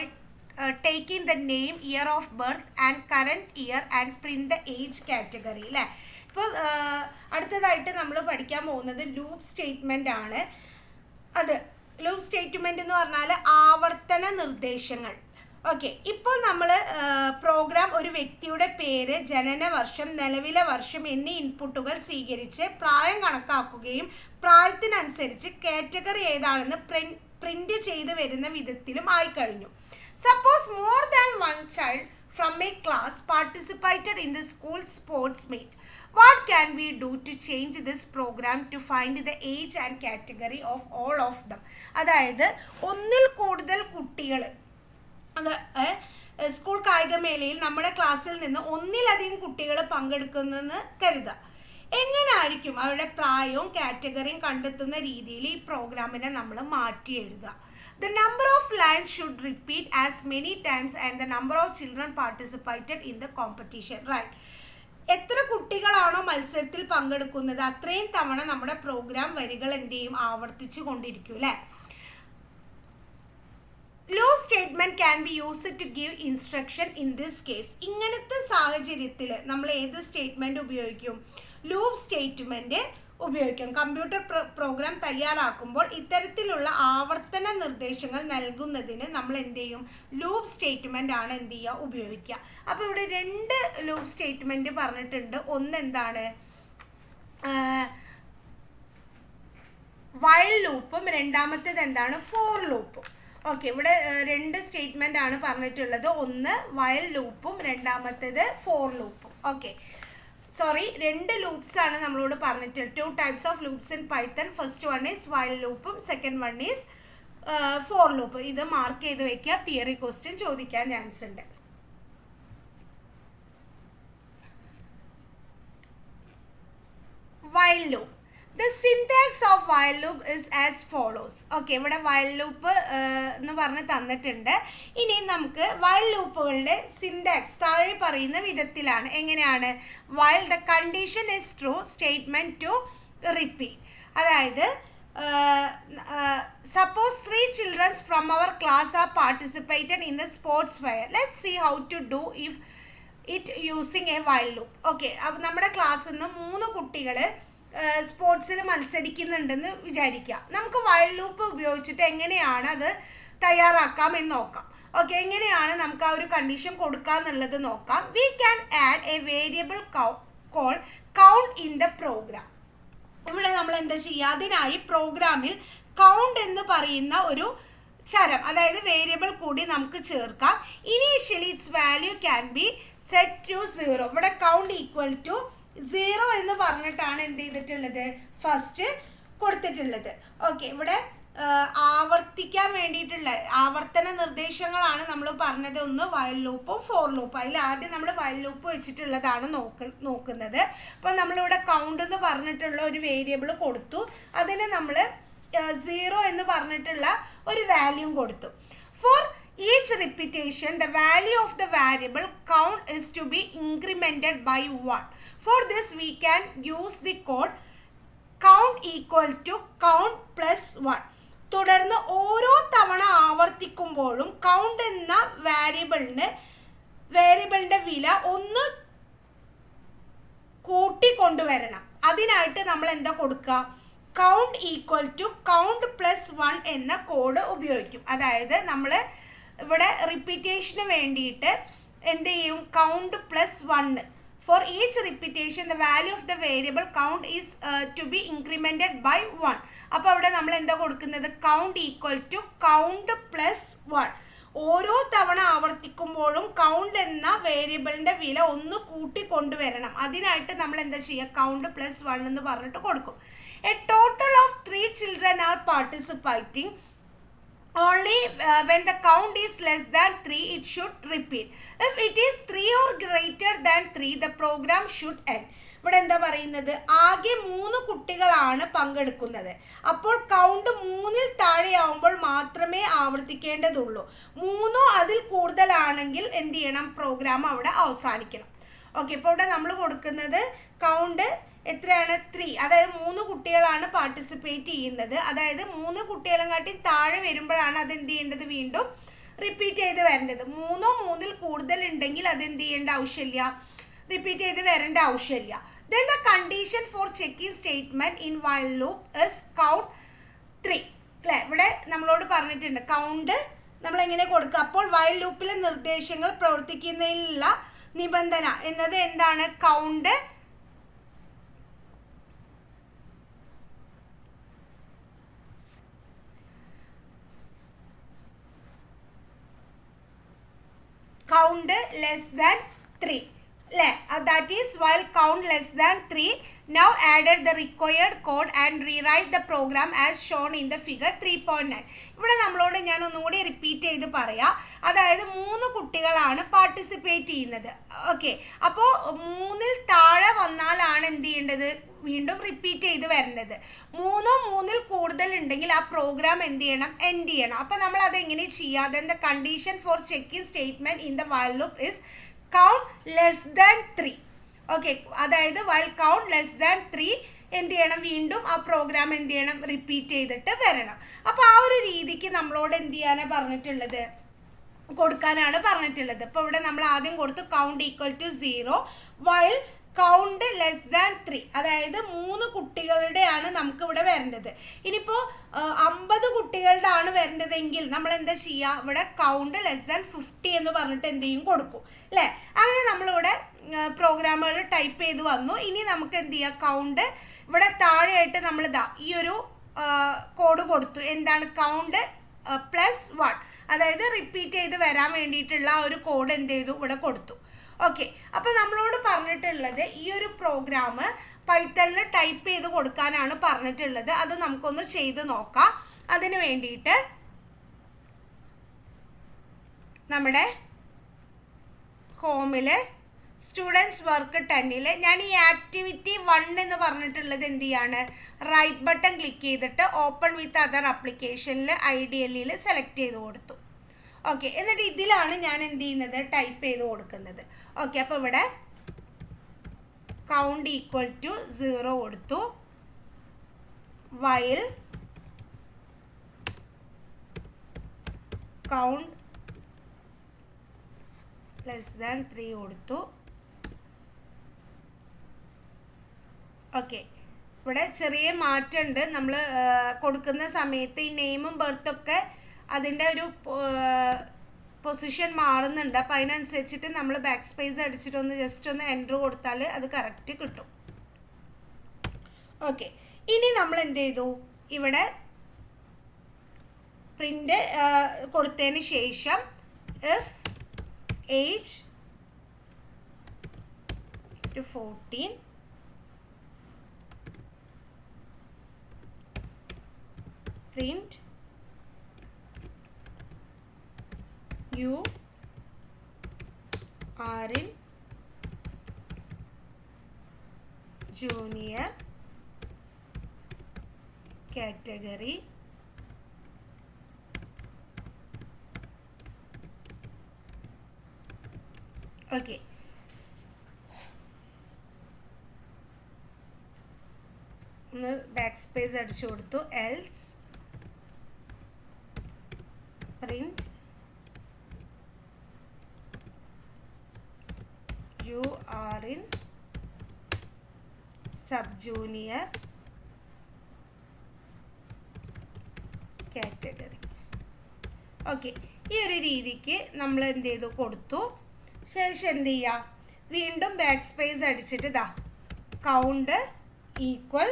A: taking the name, year of birth and current year and print the age category. അല്ലേ, ഇപ്പോൾ അടുത്തതായിട്ട് നമ്മൾ പഠിക്കാൻ പോകുന്നത് ലൂപ്പ് സ്റ്റേറ്റ്മെൻ്റ് ആണ്. അത് ലൂപ്പ് സ്റ്റേറ്റ്മെൻറ്റ് എന്ന് പറഞ്ഞാൽ ആവർത്തന നിർദ്ദേശങ്ങൾ. ഓക്കെ, ഇപ്പോൾ നമ്മൾ പ്രോഗ്രാം ഒരു വ്യക്തിയുടെ പേര്, ജനന വർഷം, നിലവിലെ വർഷം എന്നീ ഇൻപുട്ടുകൾ സ്വീകരിച്ച് പ്രായം കണക്കാക്കുകയും പ്രായത്തിനനുസരിച്ച് കാറ്റഗറി ഏതാണെന്ന് പ്രിൻ്റ് ചെയ്ത് വരുന്ന വിധത്തിലും ആയിക്കഴിഞ്ഞു. Suppose more than one child from a class participated in the school sports meet. What can we do to change this program to find the age and category of all of them? അതായത് ഒന്നിൽ കൂടുതൽ കുട്ടികൾ സ്കൂൾ കായികമേളയിൽ നമ്മുടെ ക്ലാസ്സിൽ നിന്ന് ഒന്നിലധികം കുട്ടികൾ പങ്കെടുക്കുന്നെന്ന് കരുതുക. എങ്ങനെയായിരിക്കും അവരുടെ പ്രായവും കാറ്റഗറിയും കണ്ടെത്തുന്ന രീതിയിൽ ഈ പ്രോഗ്രാമിനെ നമ്മൾ മാറ്റി എഴുതുക. The number of lines should repeat as many times and the number of children participated in the competition. Right. എത്ര കുട്ടികളാണോ മത്സരത്തിൽ പങ്കെടുക്കുന്നത് അത്രയും തവണ നമ്മുടെ പ്രോഗ്രാം വരികൾ എന്ത് ചെയ്യും, ആവർത്തിച്ചു കൊണ്ടിരിക്കും അല്ലേ. Loop statement can be used to give instruction in this case. ഇങ്ങനത്തെ സാഹചര്യത്തിൽ നമ്മൾ ഏത് സ്റ്റേറ്റ്മെന്റ് ഉപയോഗിക്കും, ലൂപ്പ് സ്റ്റേറ്റ്മെന്റ് ഉപയോഗിക്കും. കമ്പ്യൂട്ടർ പ്രോഗ്രാം തയ്യാറാക്കുമ്പോൾ ഇത്തരത്തിലുള്ള ആവർത്തന നിർദ്ദേശങ്ങൾ നൽകുന്നതിന് നമ്മൾ എന്ത് ചെയ്യും, ലൂപ്പ് സ്റ്റേറ്റ്മെൻ്റ് ആണ് എന്ത് ചെയ്യുക, ഉപയോഗിക്കുക. അപ്പോൾ ഇവിടെ 2 ലൂപ്പ് സ്റ്റേറ്റ്മെൻറ്റ് പറഞ്ഞിട്ടുണ്ട്. ഒന്ന് എന്താണ്, വൈൽ ലൂപ്പും രണ്ടാമത്തേത് എന്താണ്, ഫോർ ലൂപ്പും. ഓക്കെ, ഇവിടെ 2 സ്റ്റേറ്റ്മെൻ്റ് ആണ് പറഞ്ഞിട്ടുള്ളത്. ഒന്ന് വൈൽ ലൂപ്പും രണ്ടാമത്തേത് ഫോർ ലൂപ്പും. ഓക്കെ, സോറി, 2 ലൂപ്സ് ആണ് നമ്മളോട് പറഞ്ഞിട്ടുള്ളത്. 2 types of loops in Python. First one is while ലൂപ്പും second one is for loop. ഇത് മാർക്ക് ചെയ്ത് വെക്കുക, തിയറി ക്വസ്റ്റ്യൻ ചോദിക്കാൻ ചാൻസ് ഉണ്ട്. While loop. The syntax of while loop is as follows. Okay, ഇവിടെ വൈൽ ലൂപ്പ് എന്ന് പറഞ്ഞ് തന്നിട്ടുണ്ട്. ഇനി നമുക്ക് വൈൽ ലൂപ്പുകളുടെ സിൻടാക്സ് താഴെ പറയുന്ന വിധത്തിലാണ്. എങ്ങനെയാണ്, while the condition is true statement to repeat. അതായത് suppose 3 children from our class are participated in the sports fair. Let's see how to do if it using a while loop. Okay, അപ്പോൾ നമ്മുടെ ക്ലാസ്സിൽ നിന്ന് 3 കുട്ടികൾ സ്പോർട്സിൽ മത്സരിക്കുന്നുണ്ടെന്ന് വിചാരിക്കുക. നമുക്ക് വൈൽ ലൂപ്പ് ഉപയോഗിച്ചിട്ട് എങ്ങനെയാണ് അത് തയ്യാറാക്കാം എന്ന് നോക്കാം. ഓക്കെ, എങ്ങനെയാണ് നമുക്ക് ആ ഒരു കണ്ടീഷൻ കൊടുക്കാന്നുള്ളത് നോക്കാം. We can add a variable call count in the program. ഇവിടെ നമ്മൾ എന്താ ചെയ്യുക, അതിനായി പ്രോഗ്രാമിൽ കൗണ്ട് എന്ന് പറയുന്ന ഒരു ചരം, അതായത് വേരിയബിൾ കൂടി നമുക്ക് ചേർക്കാം. Initially its value can be set to 0. ഇവിടെ കൗണ്ട് ഈക്വൽ ടു 0 എന്ന് പറഞ്ഞിട്ടാണ് എന്ത് ചെയ്തിട്ടുള്ളത്, ഫസ്റ്റ് കൊടുത്തിട്ടുള്ളത്. ഓക്കെ, ഇവിടെ ആവർത്തിക്കാൻ വേണ്ടിയിട്ടുള്ള ആവർത്തന നിർദ്ദേശങ്ങളാണ് നമ്മൾ പറഞ്ഞത്. ഒന്ന് വയൽ ലൂപ്പും ഫോർ ലൂപ്പും. അതിൽ ആദ്യം നമ്മൾ വയൽ ലൂപ്പ് വെച്ചിട്ടുള്ളതാണ് നോക്കുന്നത്. അപ്പോൾ നമ്മളിവിടെ കൗണ്ട് എന്ന് പറഞ്ഞിട്ടുള്ള ഒരു വേരിയബിൾ കൊടുത്തു, അതിന് നമ്മൾ 0 എന്ന് പറഞ്ഞിട്ടുള്ള ഒരു വാല്യൂ കൊടുത്തു. For each repetition the value of the variable count is to be incremented by 1. For this we can use the code count equal to count plus 1. തുടർന്ന് ഓരോ തവണ ആവർത്തിക്കുമ്പോഴും കൗണ്ട് എന്ന വേരിയബിളിൻ്റെ വില ഒന്ന് കൂട്ടിക്കൊണ്ടുവരണം. അതിനായിട്ട് നമ്മൾ എന്താ കൊടുക്കുക, count equal to count plus 1 എന്ന കോഡ് ഉപയോഗിക്കും. അതായത് നമ്മൾ ഇവിടെ റിപ്പീറ്റേഷന് വേണ്ടിയിട്ട് എന്ത് ചെയ്യും, count plus 1. For each repetition the value of the variable count is to be incremented by 1. അപ്പോൾ അവിടെ നമ്മൾ എന്താ കൊടുക്കുന്നത്, count equal to count plus 1. ഓരോ തവണ ആവർത്തിക്കുമ്പോഴും കൗണ്ട് എന്ന വേരിയബിളിൻ്റെ വില ഒന്ന് കൂട്ടിക്കൊണ്ടുവരണം. അതിനായിട്ട് നമ്മൾ എന്താ ചെയ്യുക, കൗണ്ട് പ്ലസ് 1 എന്ന് പറഞ്ഞിട്ട് കൊടുക്കും. A total of 3 children are participating. Only when the count is less than 3 it should repeat. If it is 3 or greater than 3 the program should end. ഇവിടെ എന്താ പറയുന്നത്, ആകെ 3 കുട്ടികളാണ് പങ്കെടുക്കുന്നത്. അപ്പോൾ കൗണ്ട് 3-ൽ താഴെയാവുമ്പോൾ മാത്രമേ ആവർത്തിക്കേണ്ടതുള്ളൂ. 3 അതിൽ കൂടുതലാണെങ്കിൽ എന്ത് ചെയ്യണം, പ്രോഗ്രാം അവിടെ അവസാനിക്കണം. ഓക്കെ, ഇപ്പോൾ ഇവിടെ നമ്മൾ കൊടുക്കുന്നത് കൗണ്ട് എത്രയാണ്, 3. അതായത് 3 കുട്ടികളാണ് പാർട്ടിസിപ്പേറ്റ് ചെയ്യുന്നത്. അതായത് 3 കുട്ടികളെക്കാട്ടി താഴെ വരുമ്പോഴാണ് അത് എന്ത് ചെയ്യേണ്ടത്, വീണ്ടും റിപ്പീറ്റ് ചെയ്ത് വരേണ്ടത്. 3-ഓ 3-ൽ കൂടുതൽ ഉണ്ടെങ്കിൽ അത് എന്ത് ചെയ്യേണ്ട ആവശ്യമില്ല, റിപ്പീറ്റ് ചെയ്ത് വരേണ്ട ആവശ്യമില്ല. Then the condition for checking statement in while loop is count 3. അല്ലേ, ഇവിടെ നമ്മളോട് പറഞ്ഞിട്ടുണ്ട് കൗണ്ട് നമ്മൾ എങ്ങനെ കൊടുക്കുക. അപ്പോൾ വൈൽ ലൂപ്പിലെ നിർദ്ദേശങ്ങൾ പ്രവർത്തിക്കുന്നതിനുള്ള നിബന്ധന എന്നത് എന്താണ്, കൗണ്ട് ലെസ് ദാൻ 3. അല്ലേ, that is while count less than 3. Now added the required code and rewrite the program as shown in the figure 3.9. ഇവിടെ നമ്മളോട് ഞാൻ ഒന്നും കൂടി റിപ്പീറ്റ് ചെയ്ത് പറയാം. അതായത് 3 കുട്ടികളാണ് പാർട്ടിസിപ്പേറ്റ് ചെയ്യുന്നത്. ഓക്കെ, അപ്പോൾ 3-ൽ താഴെ വന്നാലാണ് എന്ത് ചെയ്യേണ്ടത്, വീണ്ടും റിപ്പീറ്റ് ചെയ്ത് വരേണ്ടത്. 3-ഓ 3-ൽ കൂടുതൽ ഉണ്ടെങ്കിൽ ആ പ്രോഗ്രാം എന്ത് ചെയ്യണം, എൻഡ് ചെയ്യണം. അപ്പോൾ നമ്മൾ അതെങ്ങനെ ചെയ്യുക, then the condition for checking statement in the while loop is count less than 3. Okay, അതായത് വൈൽ കൗണ്ട് ലെസ് ദാൻ 3 എന്ത് ചെയ്യണം, വീണ്ടും ആ പ്രോഗ്രാം എന്ത് ചെയ്യണം, റിപ്പീറ്റ് ചെയ്തിട്ട് വരണം. അപ്പോൾ ആ ഒരു രീതിക്ക് നമ്മളോട് എന്ത് ചെയ്യാനാണ് പറഞ്ഞിട്ടുള്ളത്, കൊടുക്കാനാണ് പറഞ്ഞിട്ടുള്ളത്. ഇപ്പോൾ ഇവിടെ നമ്മൾ ആദ്യം കൊടുത്തു count equal to 0 while count less than 3. അതായത് 3 കുട്ടികളുടെയാണ് നമുക്കിവിടെ വരേണ്ടത്. ഇനിയിപ്പോൾ 50 കുട്ടികളുടെ ആണ് വരേണ്ടതെങ്കിൽ നമ്മൾ എന്താ ചെയ്യുക, ഇവിടെ കൗണ്ട് ലെസ് ദാൻ 50 എന്ന് പറഞ്ഞിട്ട് എന്ത് ചെയ്യും, കൊടുക്കും. അല്ലേ, അങ്ങനെ നമ്മളിവിടെ പ്രോഗ്രാമുകൾ ടൈപ്പ് ചെയ്ത് വന്നു. ഇനി നമുക്ക് എന്ത് ചെയ്യുക, കൗണ്ട് ഇവിടെ താഴെയായിട്ട് നമ്മളിതാ ഈ ഒരു കോഡ് കൊടുത്തു. എന്താണ്, കൗണ്ട് പ്ലസ് 1. അതായത് റിപ്പീറ്റ് ചെയ്ത് വരാൻ വേണ്ടിയിട്ടുള്ള ഒരു കോഡ് എന്ത് ചെയ്തു, ഇവിടെ കൊടുത്തു. ഓക്കെ, അപ്പോൾ നമ്മളോട് പറഞ്ഞിട്ടുള്ളത് ഈ ഒരു പ്രോഗ്രാം പൈത്തണിൽ ടൈപ്പ് ചെയ്ത് കൊടുക്കാനാണ് പറഞ്ഞിട്ടുള്ളത്. അത് നമുക്കൊന്ന് ചെയ്ത് നോക്കാം. അതിന് വേണ്ടിയിട്ട് നമ്മുടെ ഹോമിൽ സ്റ്റുഡൻസ് വർക്ക് 10-ൽ ഞാൻ ഈ ആക്ടിവിറ്റി 1 എന്ന് പറഞ്ഞിട്ടുള്ളത് എന്ത് ചെയ്യാണ്, റൈറ്റ് ബട്ടൺ ക്ലിക്ക് ചെയ്തിട്ട് ഓപ്പൺ വിത്ത് അതർ ആപ്ലിക്കേഷനിൽ IDLEൽ സെലക്ട് ചെയ്ത് കൊടുത്തു. ഓക്കെ, എന്നിട്ട് ഇതിലാണ് ഞാൻ എന്ത് ചെയ്യുന്നത്, ടൈപ്പ് ചെയ്ത് കൊടുക്കുന്നത്. ഓക്കെ, അപ്പോൾ ഇവിടെ കൗണ്ട് ഈക്വൽ ടു 0 കൊടുത്തു. വൈൽ കൗണ്ട് ലെസ് ദാൻ 3 കൊടുത്തു. ഓക്കെ, ഇവിടെ ചെറിയ മാറ്റമുണ്ട്. നമ്മൾ കൊടുക്കുന്ന സമയത്ത് ഈ നെയിമും ബർത്തൊക്കെ അതിൻ്റെ ഒരു പൊസിഷൻ മാറുന്നുണ്ട്. അപ്പോൾ അതിനനുസരിച്ചിട്ട് നമ്മൾ ബാക്ക് സ്പേസ് അടിച്ചിട്ടൊന്ന് ജസ്റ്റ് ഒന്ന് എൻ്റർ കൊടുത്താൽ അത് കറക്റ്റ് കിട്ടും. ഓക്കെ, ഇനി നമ്മൾ എന്ത് ചെയ്തു, ഇവിടെ പ്രിൻ്റ് കൊടുത്തതിന് ശേഷം if age to 14 print you are in junior category okay. ഒന്ന് ബാക്ക് സ്പേസ് അടിച്ചു കൊടുത്തു. Else print U are in sub junior category. Okay, ഈ ഒരു രീതിക്ക് നമ്മൾ എന്ത് ചെയ്തു കൊടുത്തു. ശേഷം എന്ത് ചെയ്യുക, വീണ്ടും ബാക്ക് സ്പേസ് അടിച്ചിട്ട് ഇതാ count equal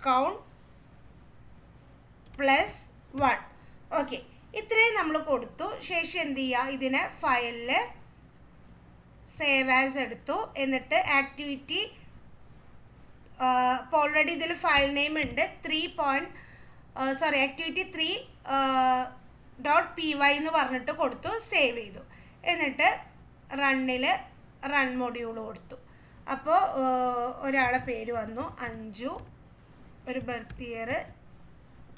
A: count plus 1. Okay, ഇത്രയും നമ്മൾ കൊടുത്തു. ശേഷം എന്ത് ചെയ്യുക, ഇതിനെ ഫയലിൽ സേവ് ആസ് എടുത്തു. എന്നിട്ട് ആക്ടിവിറ്റി ഇപ്പോൾ ഓൾറെഡി ഇതിൽ ഫയൽ നെയിം ഉണ്ട്, ആക്ടിവിറ്റി 3.py എന്ന് പറഞ്ഞിട്ട് കൊടുത്തു, സേവ് ചെയ്തു. എന്നിട്ട് റൺ മൊഡ്യൂൾ കൊടുത്തു. അപ്പോൾ ഒരാളെ പേര് വന്നു അഞ്ജു, ഒരു ബർത്ത് ഇയർ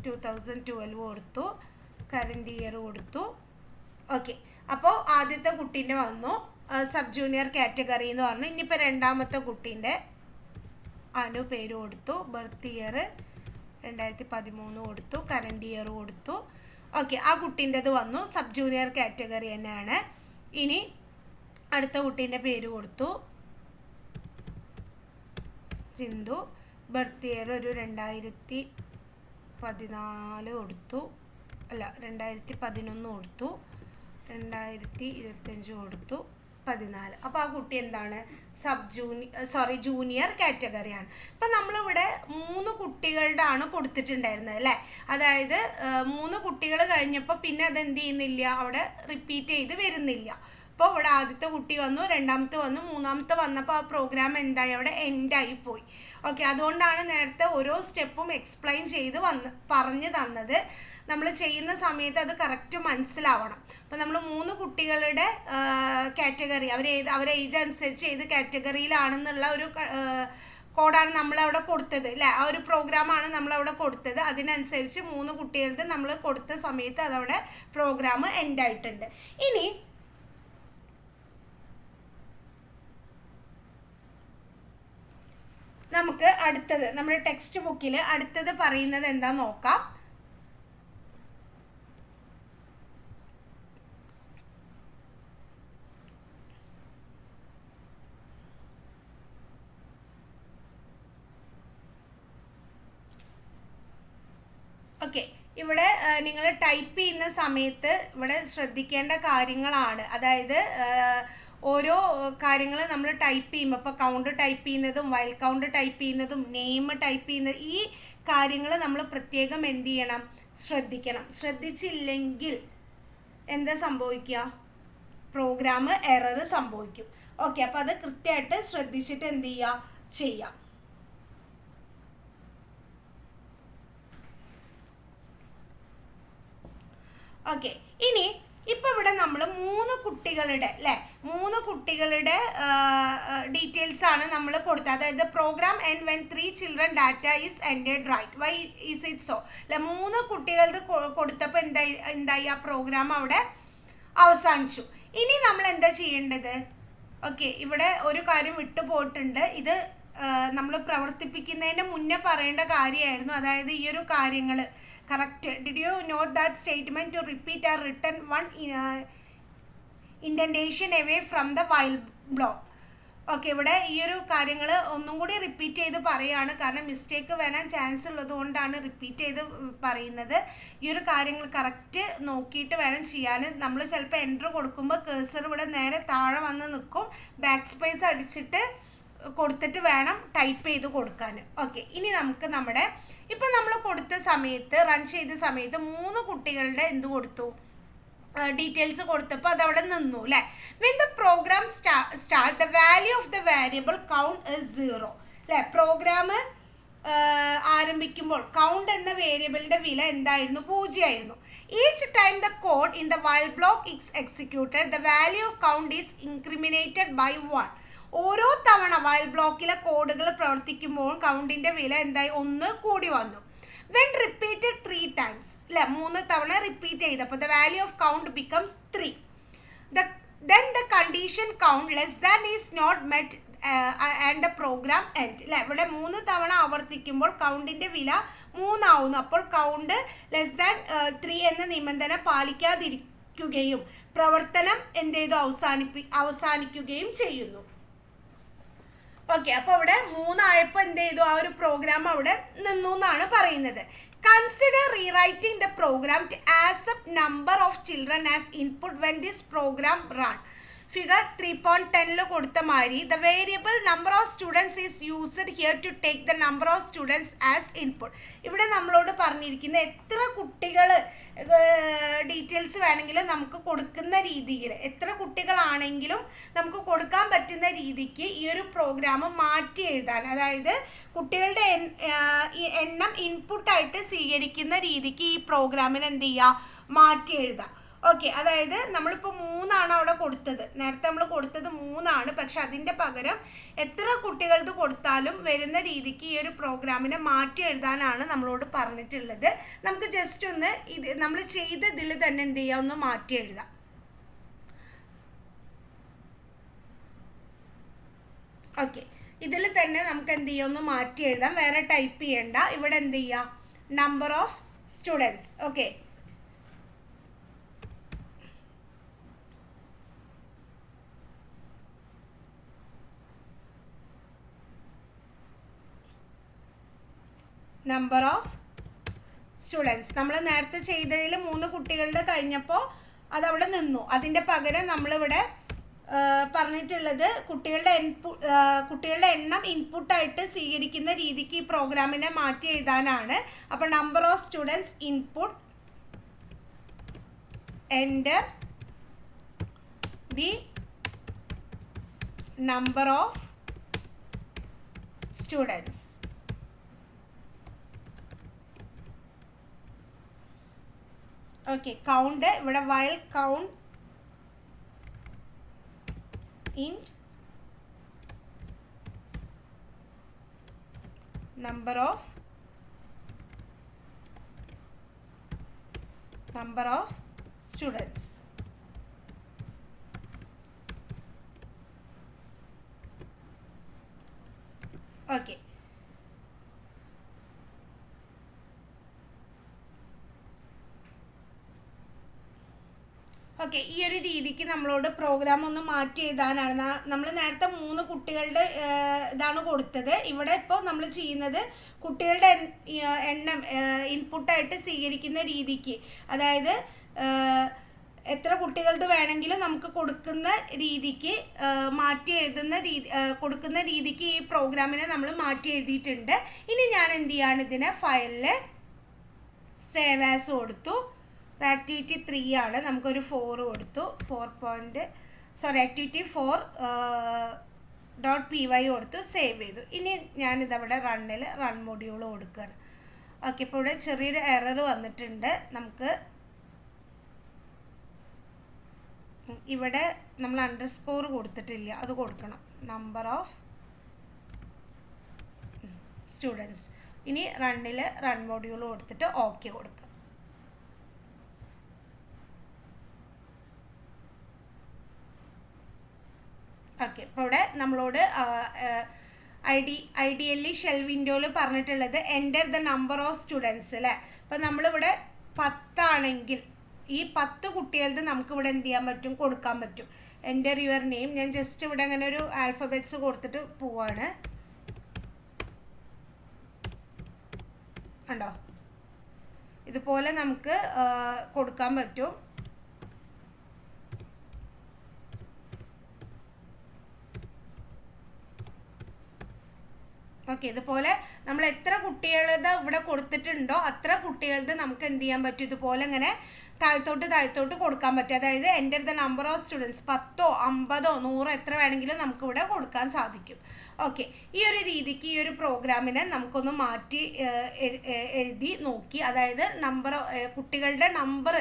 A: 2012 കൊടുത്തു, കറൻറ്റ് ഇയർ കൊടുത്തു. ഓക്കെ, അപ്പോൾ ആദ്യത്തെ കുട്ടീൻ്റെ വന്നു സബ് ജൂനിയർ കാറ്റഗറി എന്ന് പറഞ്ഞു. ഇനിയിപ്പോൾ രണ്ടാമത്തെ കുട്ടീൻ്റെ അനു പേര് കൊടുത്തു, ബർത്ത് ഇയർ 2013 കൊടുത്തു, കറൻറ്റ് ഇയർ കൊടുത്തു. ഓക്കെ, ആ കുട്ടീൻ്റെത് വന്നു, സബ് ജൂനിയർ കാറ്റഗറി തന്നെയാണ്. ഇനി അടുത്ത കുട്ടീൻ്റെ പേര് കൊടുത്തു ചിന്തു, ബർത്ത് ഇയർ ഒരു 2014 കൊടുത്തു, അല്ല 2011 കൊടുത്തു, 2025 കൊടുത്തു, 14. അപ്പോൾ ആ കുട്ടി എന്താണ്, ജൂനിയർ കാറ്റഗറിയാണ്. ഇപ്പം നമ്മളിവിടെ 3 കുട്ടികളുടെ ആണ് കൊടുത്തിട്ടുണ്ടായിരുന്നത് അല്ലേ. അതായത് 3 കുട്ടികൾ കഴിഞ്ഞപ്പോൾ പിന്നെ അതെന്ത് ചെയ്യുന്നില്ല, അവിടെ റിപ്പീറ്റ് ചെയ്ത് വരുന്നില്ല. അപ്പോൾ ഇവിടെ ആദ്യത്തെ കുട്ടി വന്നു, രണ്ടാമത്തെ വന്നു, മൂന്നാമത്തെ വന്നപ്പോൾ ആ പ്രോഗ്രാം എന്തായി, അവിടെ എൻഡായി പോയി. ഓക്കെ, അതുകൊണ്ടാണ് നേരത്തെ ഓരോ സ്റ്റെപ്പും എക്സ്പ്ലെയിൻ ചെയ്ത് പറഞ്ഞു തന്നത്. നമ്മൾ ചെയ്യുന്ന സമയത്ത് അത് കറക്റ്റ് മനസ്സിലാവണം. അപ്പോൾ നമ്മൾ 3 കുട്ടികളുടെ കാറ്റഗറി അവരെ ഏജ് അനുസരിച്ച് ഏത് കാറ്റഗറിയിലാണെന്നുള്ള ഒരു കോഡാണ് നമ്മളവിടെ കൊടുത്തത് അല്ലേ. ആ ഒരു പ്രോഗ്രാമാണ് നമ്മളവിടെ കൊടുത്തത്. അതിനനുസരിച്ച് 3 കുട്ടികളുടെ നമ്മൾ കൊടുത്ത സമയത്ത് അതവിടെ പ്രോഗ്രാം എൻഡായിട്ടുണ്ട്. ഇനി നമുക്ക് അടുത്തത് നമ്മുടെ ടെക്സ്റ്റ് ബുക്കിൽ അടുത്തത് പറയുന്നത് എന്താ നോക്കാം. ഓക്കെ, ഇവിടെ നിങ്ങൾ ടൈപ്പ് ചെയ്യുന്ന സമയത്ത് ഇവിടെ ശ്രദ്ധിക്കേണ്ട കാര്യങ്ങളാണ്. അതായത് ഓരോ കാര്യങ്ങൾ നമ്മൾ ടൈപ്പ് ചെയ്യുമ്പോൾ, ഇപ്പോൾ കൗണ്ട് ടൈപ്പ് ചെയ്യുന്നതും വൈൽ കൗണ്ട് ടൈപ്പ് ചെയ്യുന്നതും നെയിം ടൈപ്പ് ചെയ്യുന്നത്, ഈ കാര്യങ്ങൾ നമ്മൾ പ്രത്യേകം എന്ത് ചെയ്യണം, ശ്രദ്ധിക്കണം. ശ്രദ്ധിച്ചില്ലെങ്കിൽ എന്താ സംഭവിക്കുക, പ്രോഗ്രാം എറർ സംഭവിക്കും. ഓക്കെ, അപ്പോൾ അത് കൃത്യമായിട്ട് ശ്രദ്ധിച്ചിട്ട് എന്ത് ചെയ്യാം. ഓക്കെ, ഇനി ഇപ്പോൾ ഇവിടെ നമ്മൾ 3 കുട്ടികളുടെ അല്ലേ 3 കുട്ടികളുടെ ഡീറ്റെയിൽസ് ആണ് നമ്മൾ കൊടുത്തത്. അതായത് program end when 3 children data is ended right, why is it so അല്ലെ. 3 കുട്ടികൾക്ക് കൊടുത്തപ്പോൾ എന്തായി ആ പ്രോഗ്രാം അവിടെ അവസാനിച്ചു. ഇനി നമ്മൾ എന്താ ചെയ്യേണ്ടത്, ഓക്കെ, ഇവിടെ ഒരു കാര്യം വിട്ടുപോയിട്ടുണ്ട്. ഇത് നമ്മൾ പ്രവർത്തിപ്പിക്കുന്നതിന് മുന്നേ പറയേണ്ട കാര്യമായിരുന്നു. അതായത് ഈ ഒരു കാര്യങ്ങൾ correct. Did you note that statement to repeat are written 1 indentation away from the while block. Okay, ഇവിടെ ഈ ഒരു കാര്യങ്ങൾ ഒന്നും കൂടി റിപ്പീറ്റ് ചെയ്ത് പറയുകയാണ്. കാരണം മിസ്റ്റേക്ക് വരാൻ ചാൻസ് ഉള്ളത് കൊണ്ടാണ് റിപ്പീറ്റ് ചെയ്ത് പറയുന്നത്. ഈ ഒരു കാര്യങ്ങൾ കറക്റ്റ് നോക്കിയിട്ട് വേണം ചെയ്യാൻ. നമ്മൾ ചിലപ്പോൾ എൻറ്റർ കൊടുക്കുമ്പോൾ കേഴ്സർ ഇവിടെ നേരെ താഴെ വന്ന് നിൽക്കും. ബാക്ക് സ്പേസ് അടിച്ചിട്ട് കൊടുത്തിട്ട് വേണം ടൈപ്പ് ചെയ്ത് കൊടുക്കാൻ. ഓക്കെ, ഇനി നമുക്ക് നമ്മുടെ ഇപ്പം നമ്മൾ കൊടുത്ത സമയത്ത് റൺ ചെയ്ത സമയത്ത് 3 കുട്ടികളുടെ എന്ത് കൊടുത്തു, ഡീറ്റെയിൽസ് കൊടുത്തപ്പോൾ അതവിടെ നിന്നു അല്ലേ. When the program start the value of the variable count is 0 അല്ലേ. പ്രോഗ്രാം ആരംഭിക്കുമ്പോൾ കൗണ്ട് എന്ന വേരിയബിളിൻ്റെ വില എന്തായിരുന്നു? 0 ആയിരുന്നു. Each time the code in the while block is executed the value of count is incremented by 1. ഓരോ തവണ വൈൽ ബ്ലോക്കിലെ കോഡുകൾ പ്രവർത്തിക്കുമ്പോൾ കൗണ്ടിൻ്റെ വില എന്തായി? 1 കൂടി വന്നു. വെൻ റിപ്പീറ്റഡ് 3 times, അല്ലെ 3 തവണ റിപ്പീറ്റ് ചെയ്തപ്പോൾ the value of count becomes 3. Then the condition count less than is not met and the program end. അല്ലെ ഇവിടെ 3 തവണ ആവർത്തിക്കുമ്പോൾ കൗണ്ടിൻ്റെ വില 3 ആവുന്നു. അപ്പോൾ കൗണ്ട് ലെസ് ദാൻ 3 എന്ന നിബന്ധന പാലിക്കാതിരിക്കുകയും പ്രവർത്തനം എന്ത് ചെയ്തു? അവസാനിക്കുകയും ചെയ്യുന്നു. ഓക്കെ, അപ്പോൾ ഇവിടെ 3 ആയപ്പോൾ എന്ത് ചെയ്തു? ആ ഒരു പ്രോഗ്രാം അവിടെ നിന്നു എന്നാണ് പറയുന്നത്. Consider rewriting the program to accept number of children as input when this program run. Figure 3.10 കൊടുത്ത മാതിരി the variable number of students is used here to take the number of students as input. ഇവിടെ നമ്മളോട് പറഞ്ഞിരിക്കുന്ന എത്ര കുട്ടികൾ ഡീറ്റെയിൽസ് വേണമെങ്കിലും നമുക്ക് കൊടുക്കുന്ന രീതിയിൽ, എത്ര കുട്ടികളാണെങ്കിലും നമുക്ക് കൊടുക്കാൻ പറ്റുന്ന രീതിക്ക് ഈ ഒരു പ്രോഗ്രാം മാറ്റി എഴുതാൻ, അതായത് കുട്ടികളുടെ എണ്ണം ഇൻപുട്ടായിട്ട് സ്വീകരിക്കുന്ന രീതിക്ക് ഈ പ്രോഗ്രാമിന് എന്ത് ചെയ്യുക? മാറ്റി എഴുതാം. ഓക്കെ, അതായത് നമ്മളിപ്പോൾ 3 അവിടെ കൊടുത്തത്. നേരത്തെ നമ്മൾ കൊടുത്തത് 3, പക്ഷെ അതിൻ്റെ പകരം എത്ര കുട്ടികൾക്ക് കൊടുത്താലും വരുന്ന രീതിക്ക് ഈ ഒരു പ്രോഗ്രാമിനെ മാറ്റി എഴുതാനാണ് നമ്മളോട് പറഞ്ഞിട്ടുള്ളത്. നമുക്ക് ജസ്റ്റ് ഒന്ന് ഇത് നമ്മൾ ചെയ്തതിൽ തന്നെ എന്ത് ചെയ്യുക? ഒന്ന് മാറ്റി എഴുതാം. ഓക്കെ, ഇതിൽ തന്നെ നമുക്ക് എന്ത് ചെയ്യുക? ഒന്ന് മാറ്റി എഴുതാം. വേറെ ടൈപ്പ് ചെയ്യണ്ട. ഇവിടെ എന്ത് ചെയ്യുക? Number of students. Okay, number of students. നമ്മൾ നേരത്തെ ചെയ്തതിൽ 3 കുട്ടികളുടെ കഴിഞ്ഞപ്പോൾ അതവിടെ നിന്നു. അതിൻ്റെ പകരം നമ്മളിവിടെ പറഞ്ഞിട്ടുള്ളത് കുട്ടികളുടെ എണ്ണം ഇൻപുട്ടായിട്ട് സ്വീകരിക്കുന്ന രീതിക്ക് ഈ പ്രോഗ്രാമിനെ മാറ്റി എഴുതാനാണ്. അപ്പോൾ number of students input enter the number of students. Okay, count ഇവിടെ while count int number of students. Okay, okay, ഈ ഒരു രീതിക്ക് നമ്മളോട് പ്രോഗ്രാം ഒന്ന് മാറ്റി എഴുതാനാണ്. നമ്മൾ നേരത്തെ 3 കുട്ടികളുടെ ഇതാണ് കൊടുത്തത്. ഇവിടെ ഇപ്പോൾ നമ്മൾ ചെയ്യുന്നത് കുട്ടികളുടെ എണ്ണം ഇൻപുട്ടായിട്ട് സ്വീകരിക്കുന്ന രീതിക്ക്, അതായത് എത്ര കുട്ടികൾക്ക് വേണമെങ്കിലും നമുക്ക് കൊടുക്കുന്ന രീതിക്ക് മാറ്റി എഴുതുന്ന കൊടുക്കുന്ന രീതിക്ക് ഈ പ്രോഗ്രാമിനെ നമ്മൾ മാറ്റി എഴുതിയിട്ടുണ്ട്. ഇനി ഞാൻ എന്ത് ചെയ്യാണ്? ഇതിനെ ഫയലിൽ സേവ് ആസ് കൊടുത്തു. ആക്ടിവിറ്റി 3 ആണ്. നമുക്കൊരു 4 കൊടുത്തു. ആക്ടിവിറ്റി 4.py കൊടുത്തു, സേവ് ചെയ്തു. ഇനി ഞാനിതവിടെ റൺ മൊഡ്യൂൾ കൊടുക്കുകയാണ്. ഓക്കെ, ഇപ്പോൾ ഇവിടെ ചെറിയൊരു എറർ വന്നിട്ടുണ്ട്. നമുക്ക് ഇവിടെ നമ്മൾ അണ്ടർസ്കോർ കൊടുത്തിട്ടില്ല, അത് കൊടുക്കണം. Number of students. ഇനി റൺ മൊഡ്യൂൾ കൊടുത്തിട്ട് ഓക്കെ കൊടുക്കുക. ഓക്കെ, ഇപ്പോൾ ഇവിടെ നമ്മളോട് ഐഡിയലി ഷെൽ വിൻഡോയിൽ പറഞ്ഞിട്ടുള്ളത് enter the number of students അല്ലേ. അപ്പോൾ നമ്മളിവിടെ 10 ആണെങ്കിൽ ഈ 10 കുട്ടികൾക്ക് നമുക്കിവിടെ എന്ത് ചെയ്യാൻ പറ്റും? കൊടുക്കാൻ പറ്റും. Enter your name. ഞാൻ ജസ്റ്റ് ഇവിടെ അങ്ങനെ ഒരു ആൽഫബറ്റ്സ് കൊടുത്തിട്ട് പോവാണ്. കണ്ടോ, ഇതുപോലെ നമുക്ക് കൊടുക്കാൻ പറ്റും. ഓക്കെ, ഇതുപോലെ നമ്മൾ എത്ര കുട്ടികളുടെ ഇവിടെ കൊടുത്തിട്ടുണ്ടോ അത്ര കുട്ടികളുടെ നമുക്ക് എന്ത് ചെയ്യാൻ പറ്റും? ഇതുപോലെ ഇങ്ങനെ താഴത്തോട്ട് കൊടുക്കാൻ പറ്റും. അതായത് enter the number of students 10, 50, 100 എത്ര വേണമെങ്കിലും നമുക്കിവിടെ കൊടുക്കാൻ സാധിക്കും. ഓക്കെ, ഈ ഒരു രീതിക്ക് ഈ ഒരു പ്രോഗ്രാമിനെ നമുക്കൊന്ന് മാറ്റി എഴുതി നോക്കി. അതായത് കുട്ടികളുടെ നമ്പർ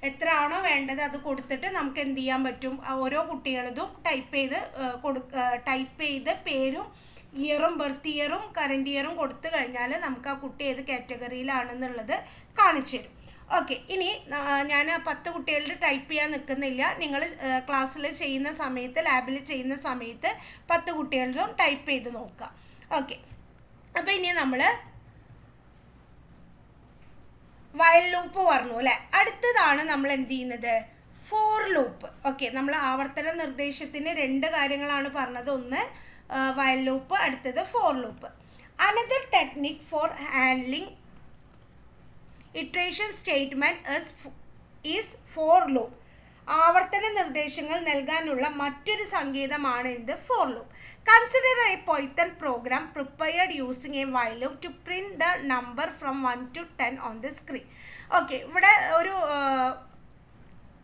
A: എത്രയാണോ വേണ്ടത് അത് കൊടുത്തിട്ട് നമുക്ക് എന്ത് ചെയ്യാൻ പറ്റും, ഓരോ കുട്ടികളതും ടൈപ്പ് ചെയ്ത് പേരും ഇയറും ബർത്ത് ഇയറും കറണ്ട് ഇയറും കൊടുത്തു കഴിഞ്ഞാൽ നമുക്ക് ആ കുട്ടി ഏത് കാറ്റഗറിയിലാണെന്നുള്ളത് കാണിച്ചു തരും. ഓക്കെ, ഇനി ഞാൻ 10 കുട്ടികളുടെ ടൈപ്പ് ചെയ്യാൻ നിൽക്കുന്നില്ല. നിങ്ങൾ ക്ലാസ്സിൽ ചെയ്യുന്ന സമയത്ത്, ലാബിൽ ചെയ്യുന്ന സമയത്ത് 10 കുട്ടികളുടെയും ടൈപ്പ് ചെയ്ത് നോക്കുക. ഓക്കെ, അപ്പോൾ ഇനി നമ്മൾ വൈൽ ലൂപ്പ് പറഞ്ഞു അല്ലേ. അടുത്തതാണ് നമ്മൾ എന്ത് ചെയ്യുന്നത്, ഫോർ ലൂപ്പ്. ഓക്കെ, നമ്മൾ ആവർത്തന നിർദ്ദേശത്തിന് 2 കാര്യങ്ങളാണ് പറഞ്ഞത്. ഒന്ന് വൈൽ ലൂപ്പ്, അടുത്തത് for loop. Another technique for handling iteration statement is for loop. ആവർത്തന നിർദ്ദേശങ്ങൾ നൽകാനുള്ള മറ്റൊരു സംഗീതമാണ് ഇത് for loop. Consider a Python program prepared using a while loop to print the number from 1 to 10 on the screen. Okay, ഇവിടെ ഒരു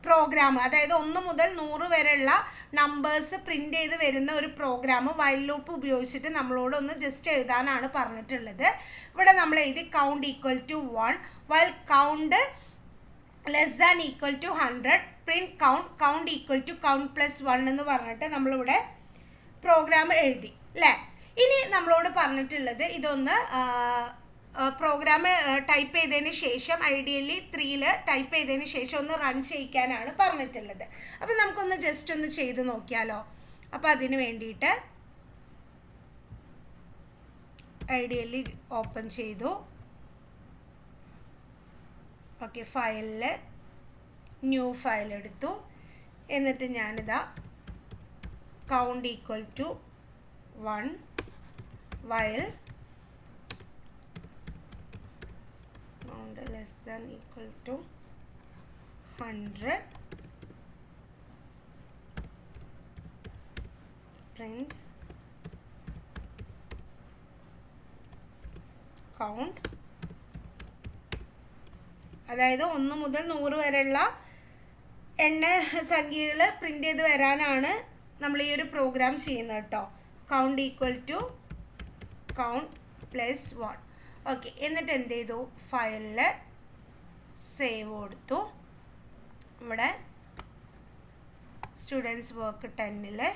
A: പ്രോഗ്രാം, അതായത് 1 മുതൽ 100 വരെയുള്ള നമ്പേഴ്സ് പ്രിൻ്റ് ചെയ്ത് വരുന്ന ഒരു പ്രോഗ്രാം വൈൽ ലൂപ്പ് ഉപയോഗിച്ചിട്ട് നമ്മളോട് ഒന്ന് ജസ്റ്റ് എഴുതാനാണ് പറഞ്ഞിട്ടുള്ളത്. ഇവിടെ നമ്മൾ എഴുതി count equal to 1, while count less than equal to 100, print count equal to count plus 1 എന്ന് പറഞ്ഞിട്ട് നമ്മളിവിടെ പ്രോഗ്രാം എഴുതി അല്ലേ. ഇനി നമ്മളോട് പറഞ്ഞിട്ടുള്ളത് ഇതൊന്ന് പ്രോഗ്രാം ടൈപ്പ് ചെയ്തതിന് ശേഷം, ഐഡിയലി 3 ടൈപ്പ് ചെയ്തതിന് ശേഷം ഒന്ന് റൺ ചെയ്യിക്കാനാണ് പറഞ്ഞിട്ടുള്ളത്. അപ്പോൾ നമുക്കൊന്ന് ജസ്റ്റ് ഒന്ന് ചെയ്ത് നോക്കിയാലോ. അപ്പോൾ അതിന് വേണ്ടിയിട്ട് ഐഡിയലി ഓപ്പൺ ചെയ്തു. ഓക്കെ, ഫയലിൽ ന്യൂ ഫയൽ എടുത്തു. എന്നിട്ട് ഞാനിതാ count equal to 1 while less than equal to 100 print count. അതായത് 1 മുതൽ 100 വരെയുള്ള സംഖ്യകൾ പ്രിൻ്റ് ചെയ്ത് വരാനാണ് നമ്മൾ ഈ ഒരു പ്രോഗ്രാം ചെയ്യുന്നത് കേട്ടോ. Count equal to count plus 1. Okay, എന്നിട്ട് എന്ത് ചെയ്തു, ഫയലിൽ സേവ് കൊടുത്തു. ഇവിടെ സ്റ്റുഡൻസ് വർക്ക് 10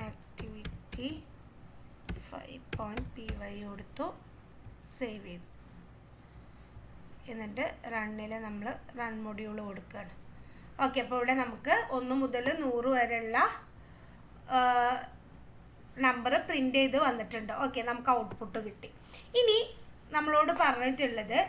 A: ആക്ടിവിറ്റി 5.py കൊടുത്തു, സേവ് ചെയ്തു. എന്നിട്ട് റണ്ണിൽ നമ്മൾ റൺ മൊഡ്യൂൾ കൊടുക്കുകയാണ്. ഓക്കെ, അപ്പോൾ ഇവിടെ നമുക്ക് 1 മുതൽ 100 വരെയുള്ള നമ്പർ പ്രിൻ്റ് ചെയ്ത് വന്നിട്ടുണ്ട്. ഓക്കെ, നമുക്ക് ഔട്ട്പുട്ട് കിട്ടി. ഇനി നമ്മളോട് പറഞ്ഞിട്ടുള്ളത്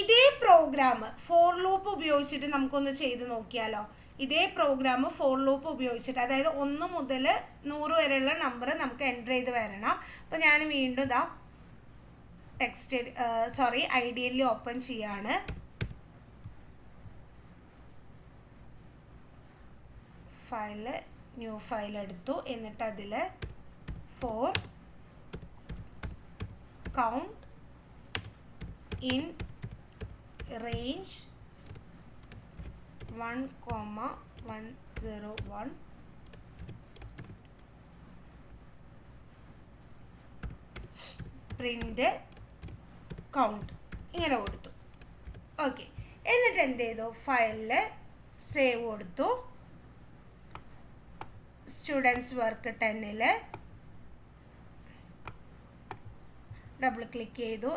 A: ഇതേ പ്രോഗ്രാം ഫോർ ലൂപ്പ് ഉപയോഗിച്ചിട്ട് നമുക്കൊന്ന് ചെയ്ത് നോക്കിയാലോ. ഇതേ പ്രോഗ്രാം ഫോർ ലൂപ്പ് ഉപയോഗിച്ചിട്ട്, അതായത് 1 മുതൽ 100 വരെയുള്ള നമ്പർ നമുക്ക് എൻ്റർ ചെയ്ത് വരണം. അപ്പോൾ ഞാൻ വീണ്ടും ഇതാ ഐഡിയലി ഓപ്പൺ ചെയ്യാണ്. ഫയല് ന്യൂ ഫയൽ എടുത്തു. എന്നിട്ട് അതിൽ for count in range 1,101 print count ഇങ്ങനെ കൊടുത്തു. ഓക്കെ, എന്നിട്ട് എന്ത് ചെയ്തു, ഫയലിൽ സേവ് കൊടുത്തു. സ്റ്റുഡൻസ് വർക്ക് 10 ഡബിൾ ക്ലിക്ക് ചെയ്തു.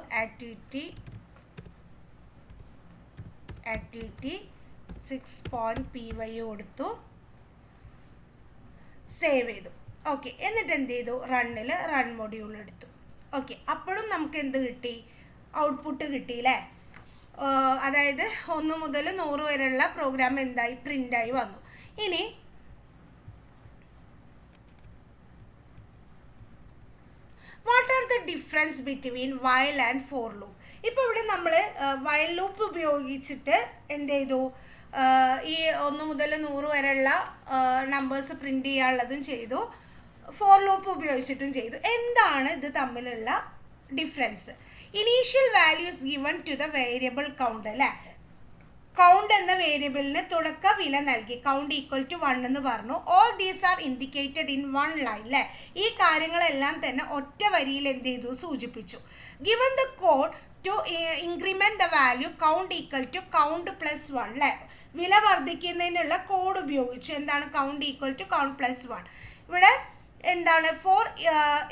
A: ആക്ടിവിറ്റി 6.py കൊടുത്തു, സേവ് ചെയ്തു. ഓക്കെ, എന്നിട്ട് എന്ത് ചെയ്തു, റണ്ണിൽ റൺ മൊഡ്യൂൾ എടുത്തു. ഓക്കെ, അപ്പോഴും നമുക്ക് എന്ത് കിട്ടി, ഔട്ട്പുട്ട് കിട്ടിയില്ലേ. അതായത് 1 മുതൽ 100 വരെയുള്ള പ്രോഗ്രാം എന്തായി, പ്രിൻ്റായി വന്നു. ഇനി what are the difference between while and for loop? ഇപ്പോൾ ഇവിടെ നമ്മൾ വൈൽ ലൂപ്പ് ഉപയോഗിച്ചിട്ട് എന്ത് ചെയ്തു, ഈ 1 മുതൽ 100 വരെയുള്ള നമ്പേഴ്സ് പ്രിൻ്റ് ചെയ്യാനുള്ളതും ചെയ്തു, ഫോർ ലൂപ്പ് ഉപയോഗിച്ചിട്ടും ചെയ്തു. എന്താണ് ഇത് തമ്മിലുള്ള difference? Initial values given to the variable count അല്ലേ. കൗണ്ട് എന്ന വേരിയബിളിന് തുടക്ക വില നൽകി. കൗണ്ട് ഈക്വൽ ടു 1 എന്ന് പറഞ്ഞു. All these are indicated in 1 line അല്ലേ. ഈ കാര്യങ്ങളെല്ലാം തന്നെ ഒറ്റ വരിയിൽ എന്ത് ചെയ്തു, സൂചിപ്പിച്ചു. Given the code to increment the value count equal to count plus 1 അല്ലേ. വില വർദ്ധിക്കുന്നതിനുള്ള കോഡ് ഉപയോഗിച്ചു. എന്താണ് count equal to count plus 1. ഇവിടെ എന്താണ് for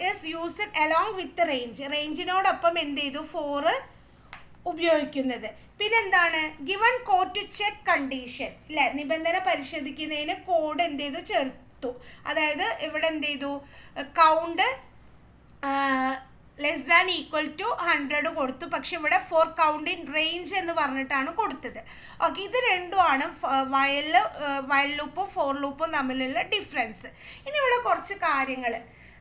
A: is used along with range. റേഞ്ചിനോടൊപ്പം എന്ത് ചെയ്തു, 4 ഉപയോഗിക്കുന്നത്. പിന്നെന്താണ് given code to check condition അല്ലേ. നിബന്ധന പരിശോധിക്കുന്നതിന് കോഡ് എന്ത് ചെയ്തു, ചേർത്തു. അതായത് ഇവിടെ എന്ത് ചെയ്തു, count less than equal to 100 കൊടുത്തു. പക്ഷെ ഇവിടെ ഫോർ കൗണ്ട് ഇൻ റേഞ്ച് എന്ന് പറഞ്ഞിട്ടാണ് കൊടുത്തത്. ഓക്കെ, ഇത് രണ്ടുമാണ് വയൽ ലൂപ്പും ഫോർ ലൂപ്പും തമ്മിലുള്ള ഡിഫറൻസ്. ഇനി ഇവിടെ കുറച്ച് കാര്യങ്ങൾ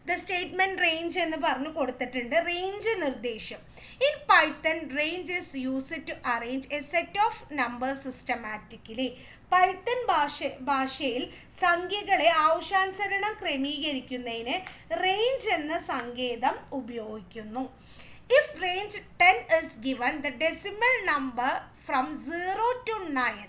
A: ദ സ്റ്റേറ്റ്മെൻറ്റ് റേഞ്ച് എന്ന് പറഞ്ഞു കൊടുത്തിട്ടുണ്ട്. റേഞ്ച് നിർദ്ദേശം. In Python range is used to arrange a set of numbers systematically. Python ഭാഷയിൽ സംഖ്യകളെ ആവശ്യാനുസരണം ക്രമീകരിക്കുന്നതിന് റേഞ്ച് എന്ന സങ്കേതം ഉപയോഗിക്കുന്നു. If range 10 is given, the decimal number from 0 to 9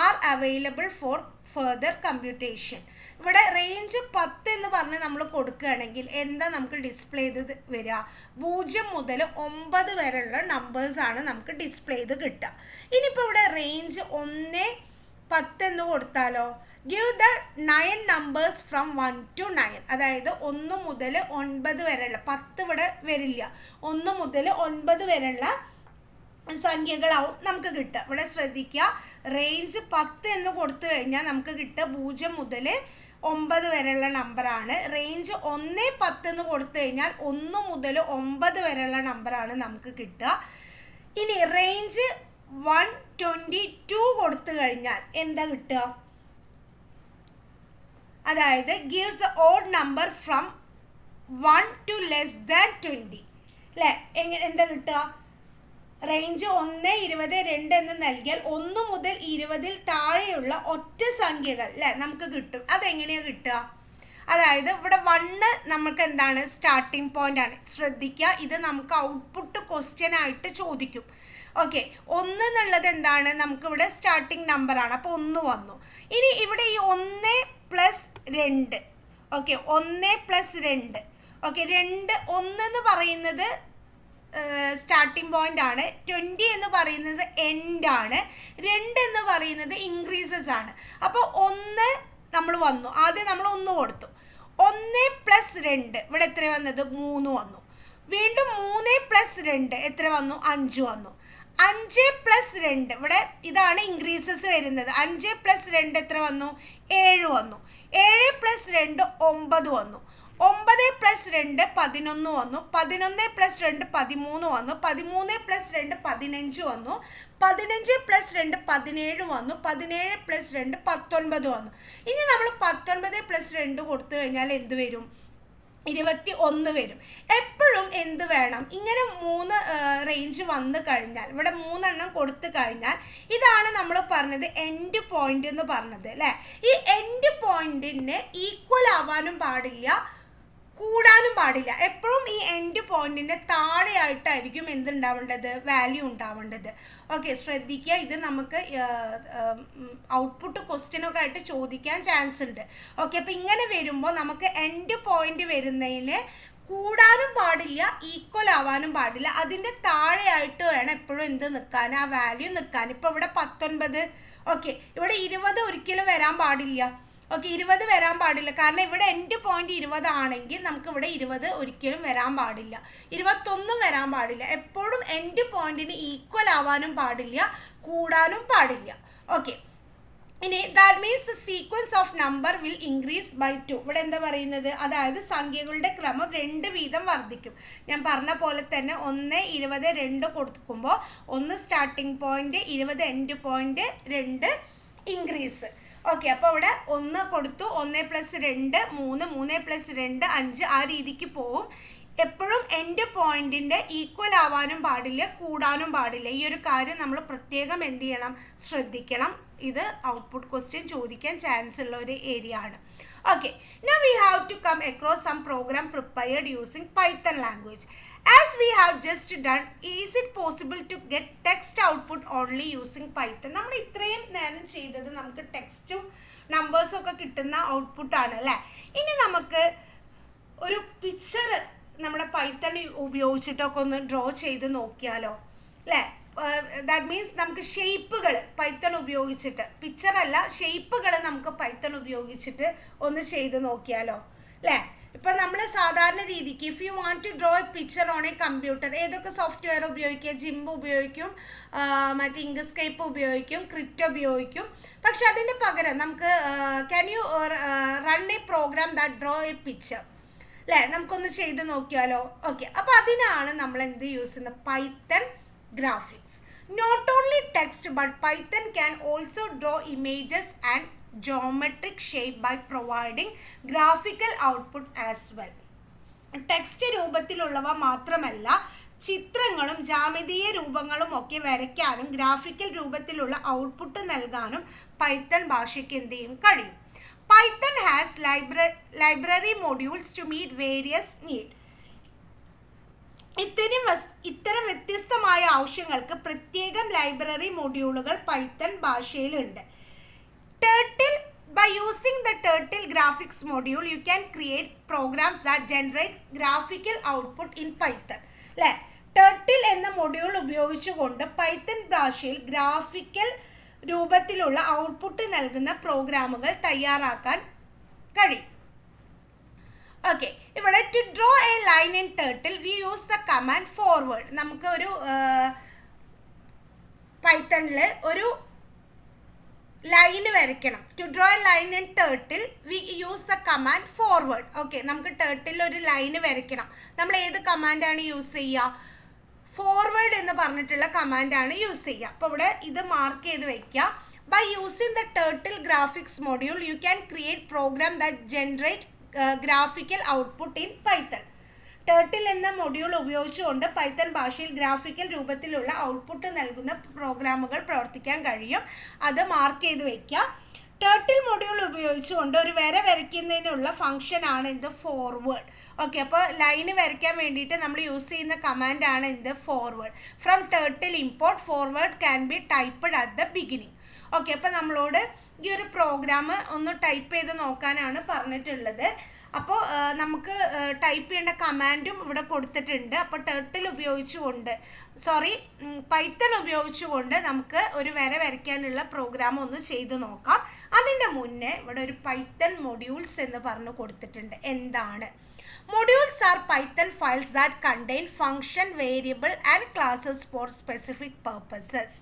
A: are available for further computation. ഇവിടെ റേഞ്ച് 10 എന്ന് പറഞ്ഞ് നമ്മൾ കൊടുക്കുകയാണെങ്കിൽ എന്താ നമുക്ക് ഡിസ്പ്ലേ ചെയ്ത് വരിക, 0 മുതൽ 9 വരെയുള്ള നമ്പേഴ്സാണ് നമുക്ക് ഡിസ്പ്ലേ ചെയ്ത് കിട്ടുക. ഇനിയിപ്പോൾ ഇവിടെ റേഞ്ച് 1, 10 എന്ന് കൊടുത്താലോ, give the 9 numbers from 1 to 9. അതായത് 1 മുതൽ 9 വരെയുള്ള, 10 ഇവിടെ വരില്ല, 1 മുതൽ 9 വരെയുള്ള സംഖ്യകളാവും നമുക്ക് കിട്ടുക. ഇവിടെ ശ്രദ്ധിക്കുക, റേഞ്ച് 10 എന്ന് കൊടുത്തു കഴിഞ്ഞാൽ നമുക്ക് കിട്ടുക 0 മുതൽ 9 വരെയുള്ള നമ്പറാണ്. റേഞ്ച് 1, 10 എന്ന് കൊടുത്തു കഴിഞ്ഞാൽ 1 മുതൽ 9 വരെയുള്ള നമ്പറാണ് നമുക്ക് കിട്ടുക. ഇനി റേഞ്ച് 122 കൊടുത്തു കഴിഞ്ഞാൽ എന്താ കിട്ടുക, അതായത് gives A odd number from 1 to less than 20 അല്ലേ. എന്താ കിട്ടുക, റേഞ്ച് 1, 20, 2 എന്ന് നൽകിയാൽ 1 മുതൽ 20 താഴെയുള്ള ഒറ്റ സംഖ്യകൾ അല്ലേ നമുക്ക് കിട്ടും. അതെങ്ങനെയാണ് കിട്ടുക, അതായത് ഇവിടെ 1 നമുക്ക് എന്താണ് സ്റ്റാർട്ടിംഗ് പോയിന്റ് ആണ്. ശ്രദ്ധിക്കുക, ഇത് നമുക്ക് ഔട്ട്പുട്ട് ക്വസ്റ്റ്യൻ ആയിട്ട് ചോദിക്കും. ഓക്കെ, 1 എന്നുള്ളത് എന്താണ്, നമുക്കിവിടെ സ്റ്റാർട്ടിംഗ് നമ്പറാണ്. അപ്പോൾ 1 വന്നു. ഇനി ഇവിടെ ഈ 1 + 2 ഓക്കെ, 1 + 2 ഓക്കെ, 1 എന്ന് പറയുന്നത് സ്റ്റാർട്ടിംഗ് പോയിന്റ് ആണ്. 20 എന്ന് പറയുന്നത് എൻഡ് ആണ്. 2 എന്ന് പറയുന്നത് ഇൻക്രീസസ് ആണ്. അപ്പോൾ 1 നമ്മൾ വന്നു, ആദ്യം നമ്മൾ 1 കൊടുത്തു. 1 + 2 ഇവിടെ എത്ര വന്നത്, 3 വന്നു. വീണ്ടും 3 + 2 എത്ര വന്നു, 5 വന്നു. 5 + 2 ഇവിടെ ഇതാണ് ഇൻക്രീസസ് വരുന്നത്. 5 + 2 എത്ര വന്നു, 7 വന്നു. 7 + 2 9 വന്നു. 9 + 2 11 വന്നു. 11 + 2 13 വന്നു. 13 + 2 15 വന്നു. 15 + 2 17 വന്നു. 17 + 2 19 വന്നു. ഇനി നമ്മൾ 19 + 2 കൊടുത്തു കഴിഞ്ഞാൽ എന്ത് വരും, 21 വരും. എപ്പോഴും എന്ത് വേണം, ഇങ്ങനെ 3 റേഞ്ച് വന്നു കഴിഞ്ഞാൽ, ഇവിടെ 3 എണ്ണം കൊടുത്തു കഴിഞ്ഞാൽ ഇതാണ് നമ്മൾ പറഞ്ഞത് എൻഡ് പോയിന്റ് എന്ന് പറഞ്ഞത് അല്ലേ. ഈ എൻഡ് പോയിന്റിന് ഈക്വൽ ആവാനും പാടില്ല, കൂടാനും പാടില്ല. എപ്പോഴും ഈ എൻഡ് പോയിന്റിൻ്റെ താഴെയായിട്ടായിരിക്കും എന്തുണ്ടാവേണ്ടത്, വാല്യൂ ഉണ്ടാവേണ്ടത്. ഓക്കെ, ശ്രദ്ധിക്കുക, ഇത് നമുക്ക് ഔട്ട്പുട്ട് ക്വസ്റ്റ്യനൊക്കെ ആയിട്ട് ചോദിക്കാൻ ചാൻസ് ഉണ്ട്. ഓക്കെ, അപ്പോൾ ഇങ്ങനെ വരുമ്പോൾ നമുക്ക് എൻഡ് പോയിന്റ് വരുന്നതിന് കൂടാനും പാടില്ല, ഈക്വൽ ആവാനും പാടില്ല, അതിൻ്റെ താഴെയായിട്ട് വേണം എപ്പോഴും എന്ത് നിൽക്കാൻ, ആ വാല്യൂ നിൽക്കാൻ. ഇപ്പോൾ ഇവിടെ 19 ഓക്കെ, ഇവിടെ 20 ഒരിക്കലും വരാൻ പാടില്ല. ഓക്കെ, 20 വരാൻ പാടില്ല, കാരണം ഇവിടെ എൻഡ് പോയിന്റ് 20 ആണെങ്കിൽ നമുക്ക് ഇവിടെ 20 ഒരിക്കലും വരാൻ പാടില്ല. 21 വരാൻ പാടില്ല. എപ്പോഴും എൻഡ് പോയിന്റിന് ഈക്വൽ ആവാനും പാടില്ല, കൂടാനും പാടില്ല. ഓക്കെ, ഇനി that means the sequence of number will increase by 2. ഇവിടെ എന്താ പറയുന്നത്, അതായത് സംഖ്യകളുടെ ക്രമം 2 വീതം വർദ്ധിക്കും. ഞാൻ പറഞ്ഞ പോലെ തന്നെ 1, 20, 2 കൊടുക്കുമ്പോൾ 1 starting point, 20 end point, 2 increase. Okay, അപ്പോൾ ഇവിടെ 1 കൊടുത്തു, 1 + 2 3, 3 + 2 5, ആ രീതിക്ക് പോവും. എപ്പോഴും എൻഡ് പോയിന്റിൻ്റെ ഈക്വൽ ആവാനും പാടില്ല, കൂടാനും പാടില്ല. ഈ ഒരു കാര്യം നമ്മൾ പ്രത്യേകം എന്ത് ചെയ്യണം, ശ്രദ്ധിക്കണം. ഇത് ഔട്ട്പുട്ട് ക്വസ്റ്റ്യൻ ചോദിക്കാൻ ചാൻസ് ഉള്ള ഒരു ഏരിയ ആണ്. Okay, now we have to come across some program prepared using Python language. As we have just done, is it possible to get text output only using Python? നമ്മൾ ഇത്രയും നേരം ചെയ്തത് നമുക്ക് ടെക്സ്റ്റും നമ്പേഴ്സും ഒക്കെ കിട്ടുന്ന ഔട്ട്പുട്ടാണ് അല്ലേ. ഇനി നമുക്ക് ഒരു പിക്ചർ നമ്മുടെ പൈത്തൺ ഉപയോഗിച്ചിട്ടൊക്കെ ഒന്ന് ഡ്രോ ചെയ്ത് നോക്കിയാലോ അല്ലേ. ദാറ്റ് മീൻസ് നമുക്ക് ഷേപ്പുകൾ പൈത്തൺ ഉപയോഗിച്ചിട്ട്, പിക്ചർ അല്ല ഷേപ്പുകൾ നമുക്ക് പൈത്തൺ ഉപയോഗിച്ചിട്ട് ഒന്ന് ചെയ്ത് നോക്കിയാലോ അല്ലേ. ഇപ്പം നമ്മൾ സാധാരണ രീതിക്ക് if you want to draw a picture on a computer ഏതൊക്കെ സോഫ്റ്റ്വെയർ ഉപയോഗിക്കുക, ജിംബ് ഉപയോഗിക്കും, മറ്റേ ഇങ്ക്സ്കേപ്പ് ഉപയോഗിക്കും, ക്രിപ്റ്റോ ഉപയോഗിക്കും. പക്ഷെ അതിന് പകരം നമുക്ക് can you run a program that draw a picture അല്ലേ. നമുക്കൊന്ന് ചെയ്ത് നോക്കിയാലോ. ഓക്കെ, അപ്പോൾ അതിനാണ് നമ്മൾ എന്ത് യൂസ് ചെയ്യുന്നത്, Python graphics. Not only text but Python can also draw images and geometric shape by providing graphical output as well. Text രൂപത്തിലുള്ളവ മാത്രമല്ല, ചിത്രങ്ങളും ജാമിതീയ രൂപങ്ങളും ഒക്കെ വരയ്ക്കാനും ഗ്രാഫിക്കൽ രൂപത്തിലുള്ള ഔട്ട്പുട്ട് നൽകാനും പൈത്തൺ ഭാഷയ്ക്ക് എന്ത് ചെയ്യും കഴിയും. Python has library modules to meet various need. ഇത്തരം വ്യത്യസ്തമായ ആവശ്യങ്ങൾക്ക് പ്രത്യേകം ലൈബ്രറി മൊഡ്യൂളുകൾ പൈത്തൺ ഭാഷയിലുണ്ട്. Turtle, by using the Turtle graphics module, you can create programs that generate graphical output in Python. അല്ലേ, ടർട്ടിൽ എന്ന മൊഡ്യൂൾ ഉപയോഗിച്ചുകൊണ്ട് പൈത്തൺ ഭാഷയിൽ ഗ്രാഫിക്കൽ രൂപത്തിലുള്ള ഔട്ട്പുട്ട് നൽകുന്ന പ്രോഗ്രാമുകൾ തയ്യാറാക്കാൻ കഴിയും. ഓക്കെ, ഇവിടെ to draw a line in turtle we use the command forward. നമുക്ക് ഒരു പൈത്തണിൽ ഒരു ലൈന് വരയ്ക്കണം. To draw a line in turtle we use the command forward. Okay, നമുക്ക് ടർട്ടിൽ ഒരു ലൈന് വരയ്ക്കണം. നമ്മൾ ഏത് കമാൻഡാണ് യൂസ് ചെയ്യുക, ഫോർവേഡ് എന്ന് പറഞ്ഞിട്ടുള്ള കമാൻഡാണ് യൂസ് ചെയ്യുക. അപ്പോൾ ഇവിടെ ഇത് മാർക്ക് ചെയ്ത് വയ്ക്കുക. By using the turtle graphics module you can create program that generate graphical output in Python. Turtle എന്ന മൊഡ്യൂൾ ഉപയോഗിച്ചുകൊണ്ട് പൈത്തൺ ഭാഷയിൽ ഗ്രാഫിക്കൽ രൂപത്തിലുള്ള ഔട്ട്പുട്ട് നൽകുന്ന പ്രോഗ്രാമുകൾ പ്രവർത്തിക്കാൻ കഴിയും. അത് മാർക്ക് ചെയ്ത് വയ്ക്കുക. ടർട്ടിൽ മൊഡ്യൂൾ ഉപയോഗിച്ചുകൊണ്ട് ഒരു വര വരയ്ക്കുന്നതിനുള്ള ഫംഗ്ഷനാണ് ഇത് ഫോർവേഡ്. ഓക്കെ, അപ്പോൾ ലൈന് വരയ്ക്കാൻ വേണ്ടിയിട്ട് നമ്മൾ യൂസ് ചെയ്യുന്ന കമാൻഡാണ് ഇത് forward. From turtle import forward can be typed at the beginning. Okay, അപ്പോൾ നമ്മളോട് ഈ ഒരു പ്രോഗ്രാം ഒന്ന് ടൈപ്പ് ചെയ്ത് നോക്കാനാണ് പറഞ്ഞിട്ടുള്ളത്. അപ്പോൾ നമുക്ക് ടൈപ്പ് ചെയ്യേണ്ട കമാൻഡും ഇവിടെ കൊടുത്തിട്ടുണ്ട്. അപ്പോൾ ടർട്ടിൽ ഉപയോഗിച്ചുകൊണ്ട് പൈത്തൺ ഉപയോഗിച്ചുകൊണ്ട് നമുക്ക് ഒരു വര വരയ്ക്കാനുള്ള പ്രോഗ്രാം ഒന്ന് ചെയ്ത് നോക്കാം. അതിൻ്റെ മുന്നേ ഇവിടെ ഒരു പൈത്തൺ മൊഡ്യൂൾസ് എന്ന് പറഞ്ഞു കൊടുത്തിട്ടുണ്ട്. എന്താണ് modules? Are Python files that contain function, variable and classes for specific purposes.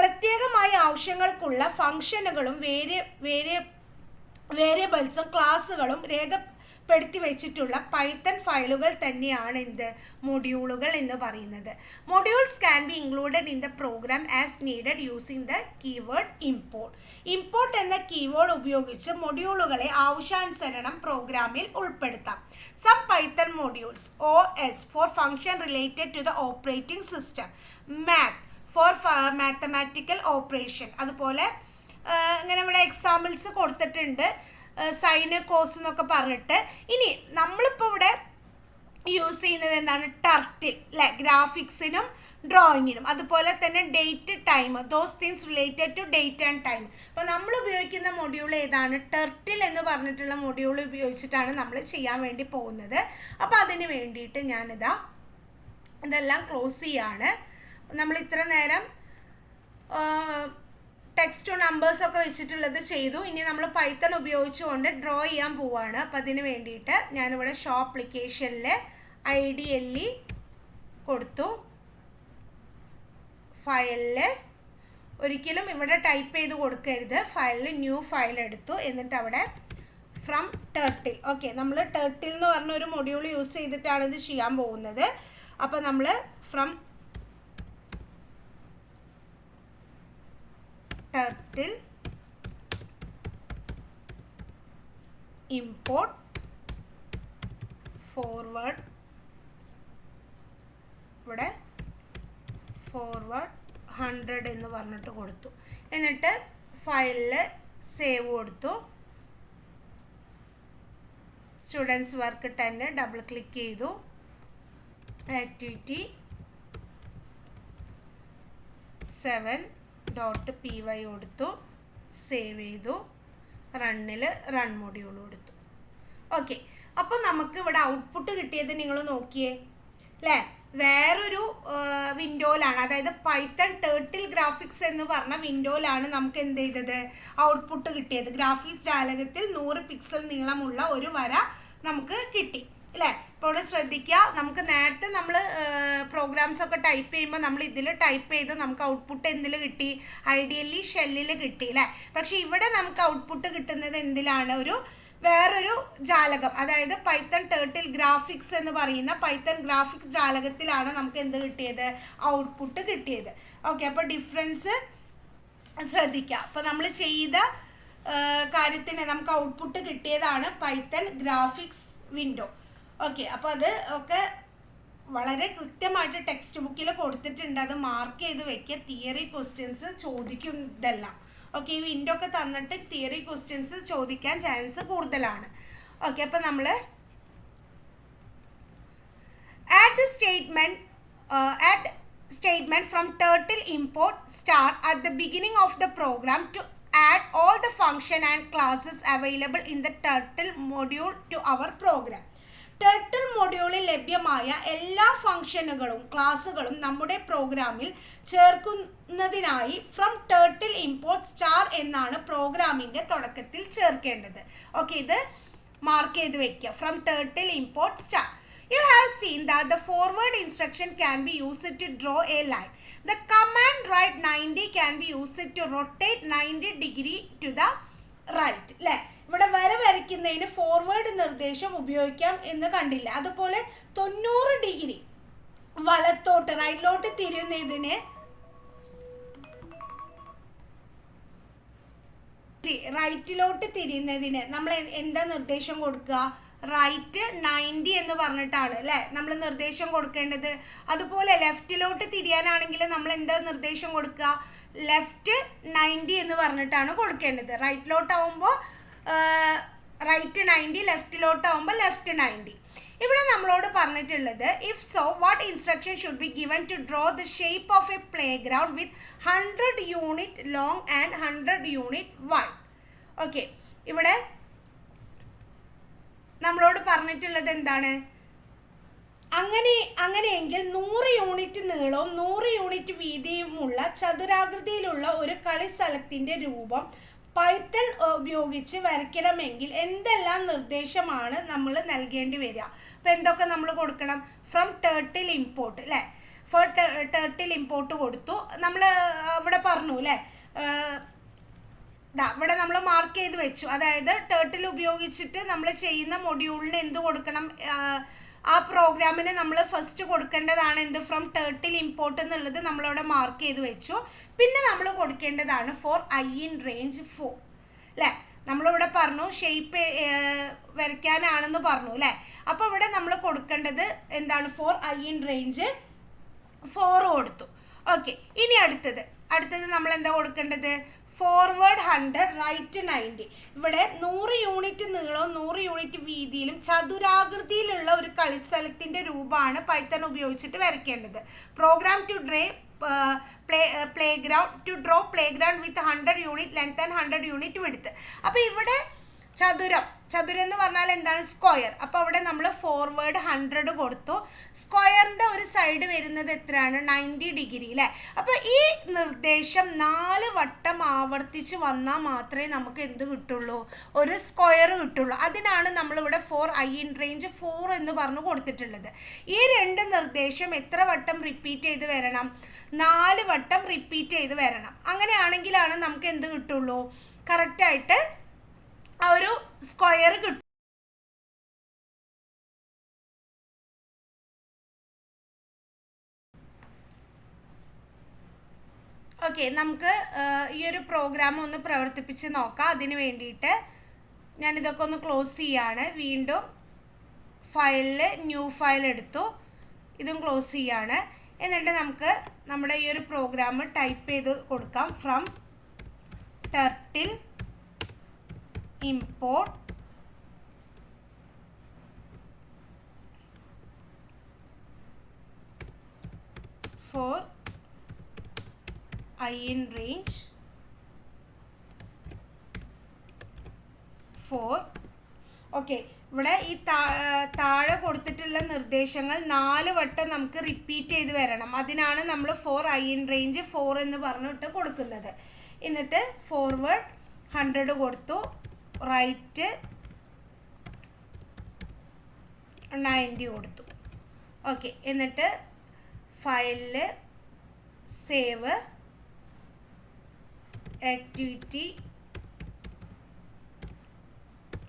A: പ്രത്യേകമായ ആവശ്യങ്ങൾക്കുള്ള ഫംഗ്ഷനുകളും വേരിയബിൾസും ക്ലാസ്സുകളും രേഖപ്പെടുത്തി വെച്ചിട്ടുള്ള പൈത്തൺ ഫയലുകൾ തന്നെയാണ് എന്ത് മൊഡ്യൂളുകൾ എന്ന് പറയുന്നത്. Modules can be included in the program as needed using the keyword import. Import എന്ന കീവേഡ് ഉപയോഗിച്ച് മൊഡ്യൂളുകളെ ആവശ്യാനുസരണം പ്രോഗ്രാമിൽ ഉൾപ്പെടുത്താം. Some Python modules OS for function related to the operating system, math for mathematical operation. അതുപോലെ ഇങ്ങനെ ഇവിടെ എക്സാമ്പിൾസ് കൊടുത്തിട്ടുണ്ട്, സൈന്, കോസ് എന്നൊക്കെ പറഞ്ഞിട്ട്. ഇനി നമ്മളിപ്പോൾ ഇവിടെ യൂസ് ചെയ്യുന്നത് എന്താണ്, ടർട്ടിൽ അല്ലേ, ഗ്രാഫിക്സിനും ഡ്രോയിങ്ങിനും. അതുപോലെ തന്നെ date, time, those things related to date and time. അപ്പോൾ നമ്മൾ ഉപയോഗിക്കുന്ന മൊഡ്യൂൾ ഏതാണ്, ടർട്ടിൽ എന്ന് പറഞ്ഞിട്ടുള്ള മൊഡ്യൂൾ ഉപയോഗിച്ചിട്ടാണ് നമ്മൾ ചെയ്യാൻ വേണ്ടി പോകുന്നത്. അപ്പോൾ അതിന് വേണ്ടിയിട്ട് ഇതെല്ലാം ക്ലോസ് ചെയ്യാണ്. നമ്മൾ ഇത്ര നേരം ടെക്സ്റ്റും നമ്പേഴ്സൊക്കെ വെച്ചിട്ടുള്ളത് ചെയ്തു. ഇനി നമ്മൾ പൈത്തൺ ഉപയോഗിച്ചുകൊണ്ട് ഡ്രോ ചെയ്യാൻ പോവുകയാണ്. അപ്പോൾ അതിന് വേണ്ടിയിട്ട് ഞാനിവിടെ ഷോ ആപ്ലിക്കേഷനിൽ IDLE കൊടുത്തു. ഫയലിൽ ഒരിക്കലും ഇവിടെ ടൈപ്പ് ചെയ്ത് കൊടുക്കരുത്. ഫയലിൽ ന്യൂ ഫയൽ എടുത്തു. എന്നിട്ട് അവിടെ ഫ്രം ടർട്ടിൽ. ഓക്കെ, നമ്മൾ ടർട്ടിൽ എന്ന് പറഞ്ഞൊരു മൊഡ്യൂൾ യൂസ് ചെയ്തിട്ടാണ് ഇത് ചെയ്യാൻ പോകുന്നത്. അപ്പോൾ നമ്മൾ ഫ്രം ടർട്ടിൽ ഇമ്പോർട്ട് ഫോർവേഡ്, ഇവിടെ ഫോർവേഡ് 100 എന്ന് പറഞ്ഞിട്ട് കൊടുത്തു. എന്നിട്ട് ഫയലിൽ സേവ് കൊടുത്തു. സ്റ്റുഡൻസ് വർക്ക് 10 ഡബിൾ ക്ലിക്ക് ചെയ്തു. ആക്ടിവിറ്റി 7.py കൊടുത്തു, സേവ് ചെയ്തു, റണ്ണിൽ റൺ മൊഡ്യൂൾ കൊടുത്തു. ഓക്കെ, അപ്പോൾ നമുക്ക് ഇവിടെ ഔട്ട്പുട്ട് കിട്ടിയത് നിങ്ങൾ നോക്കിയേ അല്ലേ, വേറൊരു വിൻഡോയിലാണ്, അതായത് പൈത്തൺ ടേർട്ടിൽ ഗ്രാഫിക്സ് എന്ന് പറഞ്ഞ വിൻഡോയിലാണ് നമുക്ക് എന്ത് ചെയ്തത്, ഔട്ട്പുട്ട് കിട്ടിയത്. ഗ്രാഫിക്സ് ജാലകത്തിൽ 100 പിക്സൽ നീളമുള്ള ഒരു വര നമുക്ക് കിട്ടി അല്ലേ. ഇപ്പോൾ ഇവിടെ ശ്രദ്ധിക്കുക, നമുക്ക് നേരത്തെ നമ്മൾ പ്രോഗ്രാംസ് ഒക്കെ ടൈപ്പ് ചെയ്യുമ്പോൾ നമ്മൾ ഇതിൽ ടൈപ്പ് ചെയ്ത് നമുക്ക് ഔട്ട്പുട്ട് എന്തിൽ കിട്ടി, ഐഡിയലി ഷെല്ലിൽ കിട്ടി അല്ലേ. പക്ഷേ ഇവിടെ നമുക്ക് ഔട്ട്പുട്ട് കിട്ടുന്നത് എന്തിലാണ്, വേറൊരു ജാലകം, അതായത് പൈത്തൺ ടേർട്ടിൽ ഗ്രാഫിക്സ് എന്ന് പറയുന്ന പൈത്തൺ ഗ്രാഫിക്സ് ജാലകത്തിലാണ് നമുക്ക് എന്ത് കിട്ടിയത്, ഔട്ട്പുട്ട് കിട്ടിയത്. ഓക്കെ, അപ്പോൾ ഡിഫറൻസ് ശ്രദ്ധിക്കുക. അപ്പോൾ നമ്മൾ ചെയ്ത കാര്യത്തിന് നമുക്ക് ഔട്ട്പുട്ട് കിട്ടിയതാണ് പൈത്തൺ ഗ്രാഫിക്സ് വിൻഡോ. ഓക്കെ, അപ്പോൾ അത് ഒക്കെ വളരെ കൃത്യമായിട്ട് ടെക്സ്റ്റ് ബുക്കിൽ കൊടുത്തിട്ടുണ്ട്, അത് മാർക്ക് ചെയ്ത് വെക്കുക. തിയറി ക്വസ്റ്റ്യൻസ് ചോദിക്കും ഇതെല്ലാം. ഓക്കെ, ഈ വിൻഡോ ഒക്കെ തന്നിട്ട് തിയറി ക്വസ്റ്റ്യൻസ് ചോദിക്കാൻ ചാൻസ് കൂടുതലാണ്. ഓക്കെ, അപ്പോൾ നമ്മൾ add statement from turtle import star at the beginning of the program to add all the function and classes available in the turtle module to our program. Turtle മൊഡ്യൂളിൽ ലഭ്യമായ എല്ലാ ഫംഗ്ഷനുകളും ക്ലാസ്സുകളും നമ്മുടെ പ്രോഗ്രാമിൽ ചേർക്കുന്നതിനായി ഫ്രം ടേർട്ടിൽ ഇമ്പോർട്ട് സ്റ്റാർ എന്നാണ് പ്രോഗ്രാമിൻ്റെ തുടക്കത്തിൽ ചേർക്കേണ്ടത്. ഓക്കെ, ഇത് മാർക്ക് ചെയ്ത് വെക്കുക, from turtle import star. You have seen that the forward instruction can be used to draw a line. The command write 90 can be used to rotate 90 degree to the right. അല്ലേ, ഇവിടെ വര വരയ്ക്കുന്നതിന് ഫോർവേഡ് നിർദ്ദേശം ഉപയോഗിക്കാം എന്ന് കണ്ടില്ല. അതുപോലെ 90 ഡിഗ്രി വലത്തോട്ട് റൈറ്റിലോട്ട് തിരിയുന്നതിന് റൈറ്റിലോട്ട് തിരിയുന്നതിന് നമ്മൾ എന്താ നിർദ്ദേശം കൊടുക്കുക, റൈറ്റ് 90 എന്ന് പറഞ്ഞിട്ടാണ് അല്ലേ നമ്മൾ നിർദ്ദേശം കൊടുക്കേണ്ടത്. അതുപോലെ ലെഫ്റ്റിലോട്ട് തിരിയാനാണെങ്കിൽ നമ്മൾ എന്താ നിർദ്ദേശം കൊടുക്കുക, ലെഫ്റ്റ് 90 എന്ന് പറഞ്ഞിട്ടാണ് കൊടുക്കേണ്ടത്. റൈറ്റിലോട്ടാവുമ്പോൾ റൈറ്റ് 90, ലെഫ്റ്റിലോട്ടാവുമ്പോൾ ലെഫ്റ്റ് 90. ഇവിടെ നമ്മളോട് പറഞ്ഞിട്ടുള്ളത് if so what instruction should be given to draw the shape of a playground with 100 unit long and 100 unit wide. Okay, ഇവിടെ നമ്മളോട് പറഞ്ഞിട്ടുള്ളത് എന്താണ്, അങ്ങനെയെങ്കിൽ 100 യൂണിറ്റ് നീളവും 100 യൂണിറ്റ് വീതിയുമുള്ള ചതുരാകൃതിയിലുള്ള ഒരു കളിസ്ഥലത്തിൻ്റെ രൂപം പൈത്തൺ ഉപയോഗിച്ച് വരയ്ക്കണമെങ്കിൽ എന്തെല്ലാം നിർദ്ദേശമാണ് നമ്മൾ നൽകേണ്ടി വരിക. അപ്പോൾ എന്തൊക്കെ നമ്മൾ കൊടുക്കണം, ഫ്രം ടേർട്ടിൽ ഇമ്പോർട്ട് അല്ലേ, ഫോർ ടേർട്ടിൽ ഇമ്പോർട്ട് കൊടുത്തു. നമ്മൾ ഇവിടെ പറഞ്ഞു അല്ലേ, ഇവിടെ നമ്മൾ മാർക്ക് ചെയ്ത് വെച്ചു, അതായത് ടേർട്ടിൽ ഉപയോഗിച്ചിട്ട് നമ്മൾ ചെയ്യുന്ന മൊഡ്യൂളിന് എന്ത് കൊടുക്കണം, ആ പ്രോഗ്രാമിന് നമ്മൾ ഫസ്റ്റ് കൊടുക്കേണ്ടതാണ് എന്ത്, ഫ്രം ടേർട്ടിൽ ഇമ്പോർട്ട് എന്നുള്ളത് നമ്മളിവിടെ മാർക്ക് ചെയ്ത് വെച്ചു. പിന്നെ നമ്മൾ കൊടുക്കേണ്ടതാണ് ഫോർ ഐ ഇൻ റേഞ്ച് 4 അല്ലേ. നമ്മളിവിടെ പറഞ്ഞു ഷേപ്പ് വരയ്ക്കാനാണെന്ന് പറഞ്ഞു അല്ലേ. അപ്പോൾ ഇവിടെ നമ്മൾ കൊടുക്കേണ്ടത് എന്താണ്, ഫോർ ഐ ഇൻ റേഞ്ച് 4 കൊടുത്തു. ഓക്കെ, ഇനി അടുത്തത് നമ്മൾ എന്താ കൊടുക്കേണ്ടത്, ഫോർവേഡ് 100 റൈറ്റ് 90. ഇവിടെ 100 യൂണിറ്റ് നീളവും 100 യൂണിറ്റ് വീതിയിലും ചതുരാകൃതിയിലുള്ള ഒരു കളിസ്ഥലത്തിൻ്റെ രൂപമാണ് പൈത്തൺ ഉപയോഗിച്ചിട്ട് വരയ്ക്കേണ്ടത്. Program to draw playground with 100 unit length and 100 unit width. അപ്പോൾ ഇവിടെ ചതുരം എന്ന് പറഞ്ഞാൽ എന്താണ്, സ്ക്വയർ. അപ്പോൾ അവിടെ നമ്മൾ ഫോർവേഡ് 100 കൊടുത്തു. സ്ക്വയറിൻ്റെ ഒരു സൈഡ് വരുന്നത് എത്രയാണ്, 90 ഡിഗ്രി അല്ലേ. അപ്പോൾ ഈ നിർദ്ദേശം 4 വട്ടം ആവർത്തിച്ച് വന്നാൽ മാത്രമേ നമുക്ക് എന്ത് കിട്ടുള്ളൂ, ഒരു സ്ക്വയർ കിട്ടുള്ളൂ. അതിനാണ് നമ്മളിവിടെ ഫോർ ഐ ഇൻ റേഞ്ച് 4 എന്ന് പറഞ്ഞു കൊടുത്തിട്ടുള്ളത്. ഈ 2 നിർദ്ദേശം എത്ര വട്ടം റിപ്പീറ്റ് ചെയ്ത് വരണം, 4 വട്ടം റിപ്പീറ്റ് ചെയ്ത് വരണം. അങ്ങനെയാണെങ്കിലാണ് നമുക്ക് എന്ത് കിട്ടുള്ളൂ, കറക്റ്റായിട്ട് ആ ഒരു സ്ക്വയർ കിട്ടും. ഓക്കെ, നമുക്ക് ഈ ഒരു പ്രോഗ്രാം ഒന്ന് പ്രവർത്തിപ്പിച്ച് നോക്കാം. അതിന് വേണ്ടിയിട്ട് ഞാനിതൊക്കെ ഒന്ന് ക്ലോസ് ചെയ്യാണ്. വീണ്ടും ഫയലിൽ ന്യൂ ഫയൽ എടുത്തു, ഇതും ക്ലോസ് ചെയ്യാണ്. എന്നിട്ട് നമുക്ക് നമ്മുടെ ഈ ഒരു പ്രോഗ്രാം ടൈപ്പ് ചെയ്ത് കൊടുക്കാം. From turtle import for I in range 4. Okay, ഇവിടെ ഈ താഴെ കൊടുത്തിട്ടുള്ള നിർദ്ദേശങ്ങൾ 4 വട്ടം നമുക്ക് റിപ്പീറ്റ് ചെയ്ത് വരണം. അതിനാണ് നമ്മൾ ഫോർ ഐ ഇൻ റേഞ്ച് 4 എന്ന് പറഞ്ഞിട്ട് കൊടുക്കുന്നത്. എന്നിട്ട് ഫോർവേഡ് 100 കൊടുത്തു, റൈറ്റ് 90 കൊടുത്തു. ഓക്കെ, എന്നിട്ട് ഫയലിൽ സേവ് ആക്ടിവിറ്റി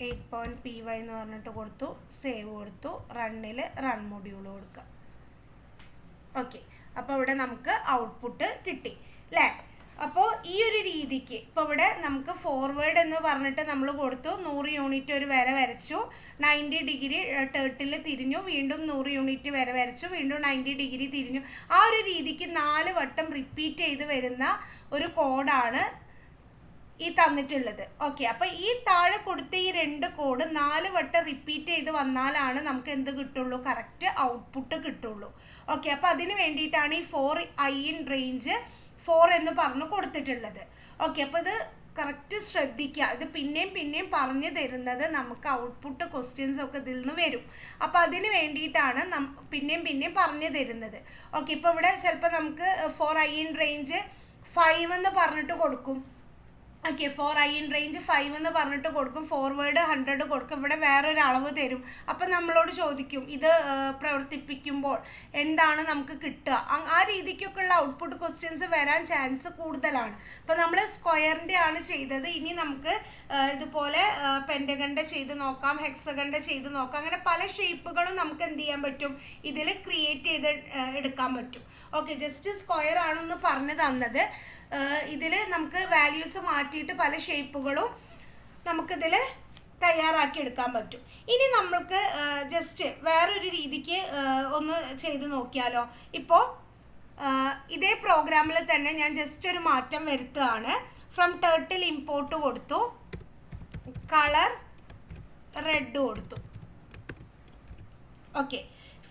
A: 8.py എന്ന് പറഞ്ഞിട്ട് കൊടുത്തു, സേവ് കൊടുത്തു, റണ്ണിൽ റൺ മൊഡ്യൂൾ കൊടുക്കുക. ഓക്കെ, അപ്പോൾ ഇവിടെ നമുക്ക് ഔട്ട്പുട്ട് കിട്ടി അല്ലേ. അപ്പോൾ ഈ ഒരു രീതിക്ക് ഇപ്പോൾ ഇവിടെ നമുക്ക് ഫോർവേഡ് എന്ന് പറഞ്ഞിട്ട് നമ്മൾ കൊടുത്തു, 100 യൂണിറ്റ് ഒരു വര വരച്ചു, 90 ഡിഗ്രി ടേർട്ടിൽ തിരിഞ്ഞു, വീണ്ടും 100 യൂണിറ്റ് വര വരച്ചു, വീണ്ടും 90 ഡിഗ്രി തിരിഞ്ഞു. ആ ഒരു രീതിക്ക് 4 വട്ടം റിപ്പീറ്റ് ചെയ്ത് വരുന്ന ഒരു കോഡാണ് ഈ തന്നിട്ടുള്ളത്. ഓക്കെ, അപ്പോൾ ഈ താഴെ കൊടുത്ത ഈ 2 കോഡ് 4 വട്ടം റിപ്പീറ്റ് ചെയ്ത് വന്നാലാണ് നമുക്ക് എന്ത് കിട്ടുള്ളൂ, കറക്റ്റ് ഔട്ട്പുട്ട് കിട്ടുള്ളൂ. ഓക്കെ, അപ്പോൾ അതിന് വേണ്ടിയിട്ടാണ് ഈ 4 ഐ ഇൻ റേഞ്ച് 4 എന്ന് പറഞ്ഞു കൊടുത്തിട്ടുള്ളത്. ഓക്കെ, അപ്പോൾ ഇത് കറക്റ്റ് ശ്രദ്ധിക്കുക. ഇത് പിന്നെയും പറഞ്ഞു തരുന്നത് നമുക്ക് ഔട്ട്പുട്ട് ക്വസ്റ്റ്യൻസ് ഒക്കെ ഇതിൽ നിന്ന് വരും. അപ്പോൾ അതിന് വേണ്ടിയിട്ടാണ് പിന്നെയും പറഞ്ഞു തരുന്നത്. ഓക്കെ, ഇപ്പോൾ ഇവിടെ ചിലപ്പോൾ നമുക്ക് 4 ഐ ഇൻ റേഞ്ച് 5 എന്ന് പറഞ്ഞിട്ട് കൊടുക്കും. ഓക്കെ, 4 ഐ ഇൻ റേഞ്ച് 5 എന്ന് പറഞ്ഞിട്ട് കൊടുക്കും, ഫോർവേഡ് 100 കൊടുക്കും, ഇവിടെ വേറൊരു അളവ് തരും. അപ്പം നമ്മളോട് ചോദിക്കും ഇത് പ്രവർത്തിപ്പിക്കുമ്പോൾ എന്താണ് നമുക്ക് കിട്ടുക. ആ രീതിക്കൊക്കെയുള്ള ഔട്ട്പുട്ട് ക്വസ്റ്റ്യൻസ് വരാൻ ചാൻസ് കൂടുതലാണ്. ഇപ്പം നമ്മൾ സ്ക്വയറിൻ്റെ ആണ് ചെയ്തത്. ഇനി നമുക്ക് ഇതുപോലെ പെൻറ്റഗണിൻ്റെ ചെയ്ത് നോക്കാം, ഹെക്സഗണിൻ്റെ ചെയ്ത് നോക്കാം. അങ്ങനെ പല ഷേപ്പുകളും നമുക്ക് എന്ത് ചെയ്യാൻ പറ്റും, ഇതിൽ ക്രിയേറ്റ് ചെയ്ത് എടുക്കാൻ പറ്റും. ഓക്കെ, ജസ്റ്റ് സ്ക്വയർ ആണെന്ന് പറഞ്ഞു തന്നത്. ഇതിൽ നമുക്ക് വാല്യൂസ് മാറ്റിയിട്ട് പല ഷേപ്പുകളും നമുക്കിതിൽ തയ്യാറാക്കി എടുക്കാൻ പറ്റും. ഇനി നമുക്ക് ജസ്റ്റ് വേറൊരു രീതിക്ക് ഒന്ന് ചെയ്ത് നോക്കിയാലോ. ഇപ്പോൾ ഇതേ പ്രോഗ്രാമിൽ തന്നെ ഞാൻ ജസ്റ്റ് ഒരു മാറ്റം വരുത്തുകയാണ്. ഫ്രം ടേർട്ടിൽ ഇമ്പോർട്ട് കൊടുത്തു, കളർ റെഡ് കൊടുത്തു. ഓക്കെ,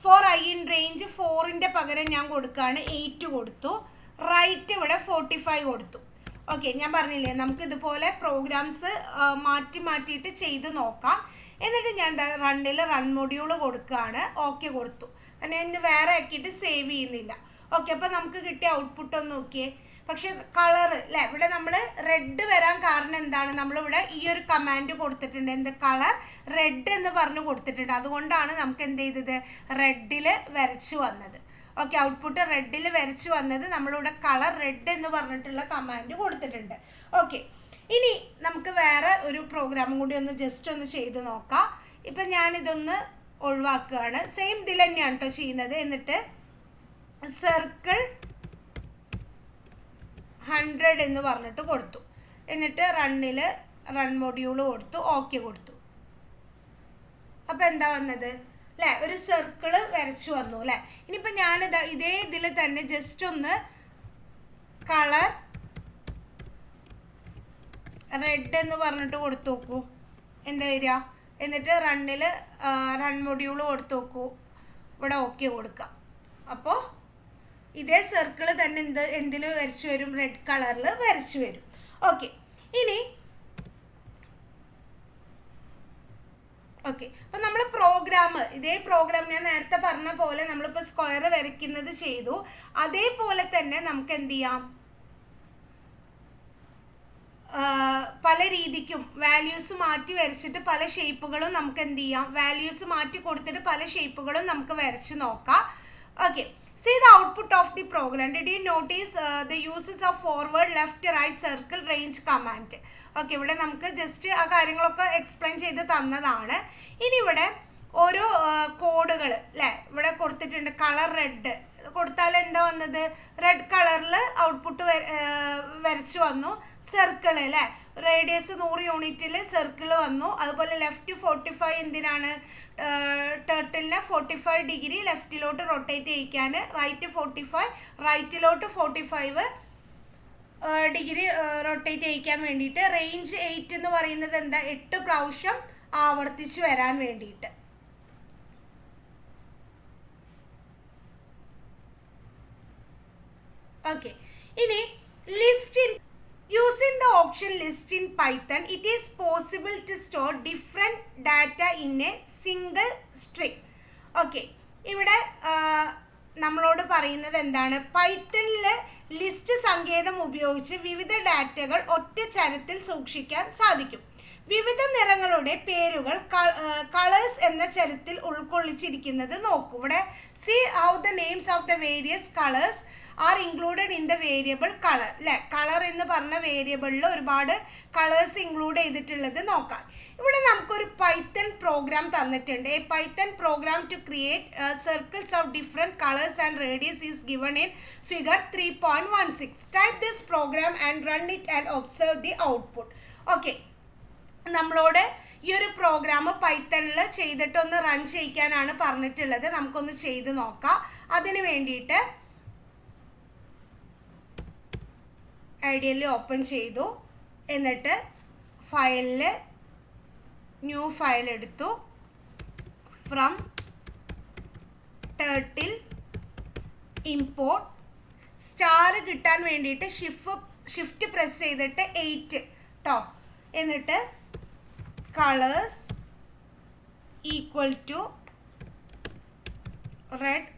A: 4 ഐ ഇൻ റേഞ്ച് 4ൻ്റെ പകരം ഞാൻ കൊടുക്കുകയാണ് 8 കൊടുത്തു, റൈറ്റ് ഇവിടെ 45 കൊടുത്തു. ഓക്കെ, ഞാൻ പറഞ്ഞില്ലേ നമുക്ക് ഇതുപോലെ പ്രോഗ്രാംസ് മാറ്റിയിട്ട് ചെയ്ത് നോക്കാം. എന്നിട്ട് ഞാൻ റണ്ണിൽ റൺ മൊഡ്യൂൾ കൊടുക്കുകയാണ്, ഓക്കെ കൊടുത്തു. കാരണം ഞാൻ വേറെ ആക്കിയിട്ട് സേവ് ചെയ്യുന്നില്ല. ഓക്കെ, അപ്പോൾ നമുക്ക് കിട്ടിയ ഔട്ട്പുട്ട് ഒന്ന് നോക്കിയേ. പക്ഷെ കളർ അല്ലേ, ഇവിടെ നമ്മൾ റെഡ് വരാൻ കാരണം എന്താണ്, നമ്മളിവിടെ ഈ ഒരു കമാൻഡ് കൊടുത്തിട്ടുണ്ട്, എന്ത് കളർ റെഡ് എന്ന് പറഞ്ഞ് കൊടുത്തിട്ടുണ്ട്. അതുകൊണ്ടാണ് നമുക്ക് എന്ത് ചെയ്തത്, റെഡിൽ വരച്ചു വന്നത്. ഓക്കെ, ഔട്ട്പുട്ട് റെഡിൽ വരച്ചു വന്നത് നമ്മളിവിടെ കളർ റെഡ് എന്ന് പറഞ്ഞിട്ടുള്ള കമാൻഡ് കൊടുത്തിട്ടുണ്ട്. ഓക്കെ, ഇനി നമുക്ക് വേറെ ഒരു പ്രോഗ്രാമും കൂടി ഒന്ന് ജസ്റ്റ് ഒന്ന് ചെയ്ത് നോക്കാം. ഇപ്പം ഞാനിതൊന്ന് ഒഴിവാക്കുകയാണ്. സെയിം ഇതിൽ തന്നെയാണ് കേട്ടോ ചെയ്യുന്നത്. എന്നിട്ട് സർക്കിൾ 100 എന്ന് പറഞ്ഞിട്ട് കൊടുത്തു. എന്നിട്ട് റണ്ണിൽ റൺ മൊഡ്യൂൾ കൊടുത്തു, ഓക്കെ കൊടുത്തു. അപ്പോൾ എന്താ വന്നത് അല്ലേ, ഒരു സർക്കിള് വരച്ചു വന്നു അല്ലേ. ഇനിയിപ്പോൾ ഞാനിതാ ഇതേ ഇതിൽ തന്നെ ജസ്റ്റ് ഒന്ന് കളർ റെഡ് എന്ന് പറഞ്ഞിട്ട് കൊടുത്തു നോക്കൂ, എന്താ വരിക. എന്നിട്ട് റണ്ണിൽ റൺ മൊഡ്യൂൾ കൊടുത്തു നോക്കൂ, ഇവിടെ ഓക്കെ കൊടുക്കാം. അപ്പോൾ ഇതേ സർക്കിള് തന്നെ എന്തിൽ വരച്ചു വരും, റെഡ് കളറിൽ വരച്ചു വരും. ഓക്കെ, ഇനി ഓക്കെ, അപ്പോൾ നമ്മൾ ഇതേ പ്രോഗ്രാം ഞാൻ നേരത്തെ പറഞ്ഞ പോലെ നമ്മളിപ്പോൾ സ്ക്വയർ വരയ്ക്കുന്നത് ചെയ്തു. അതേപോലെ തന്നെ നമുക്ക് എന്ത് ചെയ്യാം, പല രീതിക്കും വാല്യൂസ് മാറ്റി വരച്ചിട്ട് പല ഷേപ്പുകളും നമുക്ക് എന്ത് ചെയ്യാം, വാല്യൂസ് മാറ്റി കൊടുത്തിട്ട് പല ഷേപ്പുകളും നമുക്ക് വരച്ച് നോക്കാം. Okay, see the output of the program. Did you notice the uses of forward, left, right, circle, range command? Okay, ഇവിടെ നമുക്ക് ജസ്റ്റ് ആ കാര്യങ്ങളൊക്കെ എക്സ്പ്ലെയിൻ ചെയ്ത് തന്നതാണ്. ഇനി ഇവിടെ ഓരോ കോഡുകൾ അല്ലേ ഇവിടെ കൊടുത്തിട്ടുണ്ട്. കളർ റെഡ് കൊടുത്താൽ എന്താ വന്നത്, റെഡ് കളറിൽ ഔട്ട്പുട്ട് വരച്ചു വന്നു. സർക്കിൾ അല്ലേ, റേഡിയസ് 100 യൂണിറ്റിൽ സർക്കിൾ വന്നു. അതുപോലെ ലെഫ്റ്റ് 45 എന്തിനാണ്, ടേർട്ടിലിനെ 45 ഡിഗ്രി ലെഫ്റ്റിലോട്ട് റൊട്ടേറ്റ് ചെയ്യിക്കാൻ. റൈറ്റ് 45 റൈറ്റിലോട്ട് 45 ഡിഗ്രി റൊട്ടേറ്റ് ചെയ്യിക്കാൻ വേണ്ടിയിട്ട്. റേഞ്ച് 8 എന്ന് പറയുന്നത് എന്താ, 8 പ്രാവശ്യം ആവർത്തിച്ച് വരാൻ വേണ്ടിയിട്ട്. option list in Python, it is possible to store different data in a single string. Okay, ഇവിടെ നമ്മളോട് പറയുന്നത് എന്താണ്? പൈത്തണിൽ ലിസ്റ്റ് സങ്കേതം ഉപയോഗിച്ച് വിവിധ ഡാറ്റകൾ ഒറ്റ ചരത്തിൽ സൂക്ഷിക്കാൻ സാധിക്കും. വിവിധ നിറങ്ങളുടെ പേരുകൾ കളേഴ്സ് എന്ന ചരത്തിൽ ഉൾക്കൊള്ളിച്ചിരിക്കുന്നത് നോക്കൂ. ഇവിടെ see how the names of the various colors are included in the variable color. അല്ലേ, കളർ എന്ന് പറഞ്ഞ വേരിയബിളിൽ ഒരുപാട് കളേഴ്സ് ഇൻക്ലൂഡ് ചെയ്തിട്ടുള്ളത് നോക്കാം. ഇവിടെ നമുക്കൊരു പൈത്തൺ പ്രോഗ്രാം തന്നിട്ടുണ്ട്. A Python program to create circles of different colours and radius is given in figure 3.16. Type this program and run it and observe the output. Okay, നമ്മളോട് ഈ ഒരു പ്രോഗ്രാം പൈത്തണിൽ ചെയ്തിട്ടൊന്ന് റൺ ചെയ്യിക്കാനാണ് പറഞ്ഞിട്ടുള്ളത്. നമുക്കൊന്ന് ചെയ്ത് നോക്കാം. അതിന് വേണ്ടിയിട്ട് ഐഡിയലി ഓപ്പൺ ചെയ്തു. എന്നിട്ട് ഫയലിൽ ന്യൂ ഫയൽ എടുത്തു. ഫ്രം ടർട്ടിൽ ഇമ്പോർട്ട് സ്റ്റാർ കിട്ടാൻ വേണ്ടിയിട്ട് ഷിഫ്റ്റ് പ്രസ് ചെയ്തിട്ട് 8 കേട്ടോ. എന്നിട്ട് colours equal to red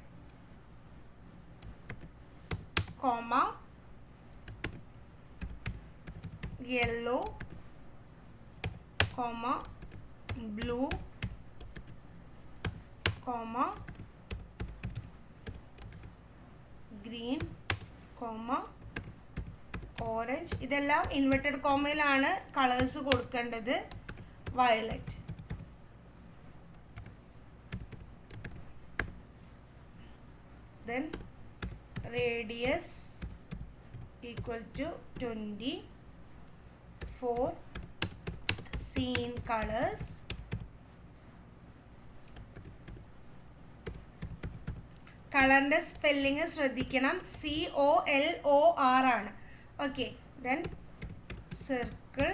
A: comma yellow comma blue comma green comma orange. ഇതെല്ലാം ഇൻവെർട്ടഡ് കോമയിലാണ് കളേഴ്സ് കൊടുക്കേണ്ടത്. violet. then radius equal to 20 for scene colors. കളറിൻ്റെ സ്പെല്ലിങ് ശ്രദ്ധിക്കണം, COLOR ആണ്. Okay, then circle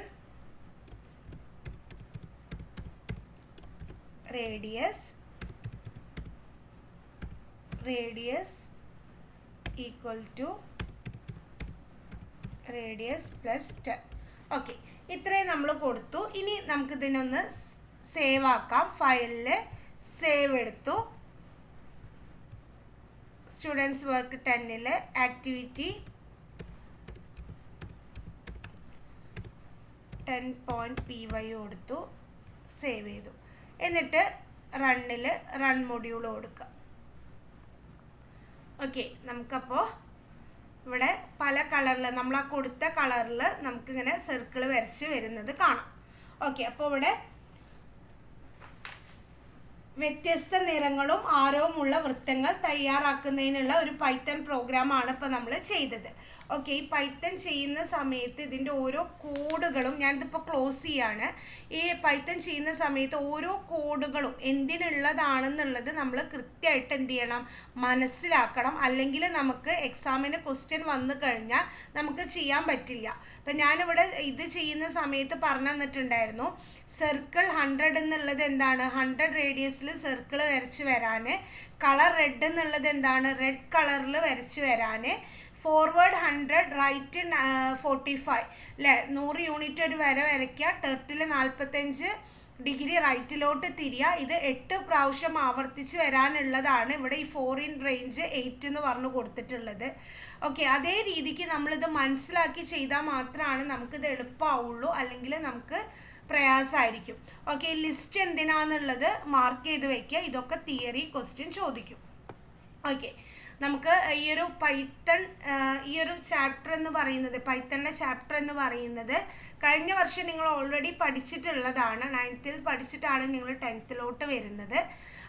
A: radius equal to radius plus 10. Okay, ഇത്രയും നമ്മൾ കൊടുത്തു. ഇനി നമുക്കിതിനൊന്ന് സേവ് ആക്കാം. ഫയലിൽ സേവ് എടുത്തു. സ്റ്റുഡൻസ് വർക്ക് 10 ആക്ടിവിറ്റി 10.py കൊടുത്തു, സേവ് ചെയ്തു. എന്നിട്ട് റൺ മൊഡ്യൂൾ കൊടുക്കുക. ഓക്കെ, നമുക്കപ്പോൾ ഇവിടെ പല കളറിൽ നമ്മൾ ആ കൊടുത്ത കളറിൽ നമുക്കിങ്ങനെ സർക്കിൾ വരച്ച് വരുന്നത് കാണാം. ഓക്കെ, അപ്പോൾ ഇവിടെ വ്യത്യസ്ത നിറങ്ങളും ആരവുമുള്ള വൃത്തങ്ങൾ തയ്യാറാക്കുന്നതിനുള്ള ഒരു പൈത്തൺ പ്രോഗ്രാമാണ് ഇപ്പോൾ നമ്മൾ ചെയ്തത്. ഓക്കെ, ഈ പൈത്തൺ ചെയ്യുന്ന സമയത്ത് ഇതിൻ്റെ ഓരോ കോഡുകളും ഞാനിതിപ്പോൾ ക്ലോസ് ചെയ്യാണ്. ഈ പൈത്തൺ ചെയ്യുന്ന സമയത്ത് ഓരോ കോഡുകളും എന്തിനുള്ളതാണെന്നുള്ളത് നമ്മൾ കൃത്യമായിട്ട് എന്ത് ചെയ്യണം, മനസ്സിലാക്കണം. അല്ലെങ്കിൽ നമുക്ക് എക്സാമിന് ക്വസ്റ്റ്യൻ വന്നു കഴിഞ്ഞാൽ നമുക്ക് ചെയ്യാൻ പറ്റില്ല. ഇപ്പം ഞാനിവിടെ ഇത് ചെയ്യുന്ന സമയത്ത് പറഞ്ഞു തന്നിട്ടുണ്ടായിരുന്നു, സർക്കിൾ 100 എന്നുള്ളത് എന്താണ്, 100 റേഡിയസിൽ സർക്കിൾ വരച്ച് വരാൻ. കളർ റെഡ് എന്നുള്ളത് എന്താണ്, റെഡ് കളറിൽ വരച്ച് വരാൻ. ഫോർവേഡ് 100, റൈറ്റ് 45 അല്ലേ, 100 യൂണിറ്റ് ഒരു വര വരയ്ക്കുക. ടർട്ടിൽ 45 ഡിഗ്രി റൈറ്റിലോട്ട് തിരിയുക. ഇത് 8 പ്രാവശ്യം ആവർത്തിച്ച് വരാനുള്ളതാണ്. ഇവിടെ ഈ 4 in range 8 എന്ന് പറഞ്ഞു കൊടുത്തിട്ടുള്ളത്. ഓക്കെ, അതേ രീതിക്ക് നമ്മളിത് മനസ്സിലാക്കി ചെയ്താൽ മാത്രമാണ് നമുക്കിത് എളുപ്പമാവുള്ളൂ, അല്ലെങ്കിൽ നമുക്ക് പ്രയാസമായിരിക്കും. ഓക്കെ, ലിസ്റ്റ് എന്തിനാന്നുള്ളത് മാർക്ക് ചെയ്ത് വയ്ക്കുക. ഇതൊക്കെ തിയറി ക്വസ്റ്റ്യൻ ചോദിക്കും. ഓക്കെ, നമുക്ക് ഈ ഒരു പൈത്തൺ ഈ ഒരു ചാപ്റ്റർ എന്ന് പറയുന്നത്, പൈത്തണിൻ്റെ ചാപ്റ്റർ എന്ന് പറയുന്നത് കഴിഞ്ഞ വർഷം നിങ്ങൾ ഓൾറെഡി പഠിച്ചിട്ടുള്ളതാണ്. 9th പഠിച്ചിട്ടാണ് നിങ്ങൾ 10th വരുന്നത്.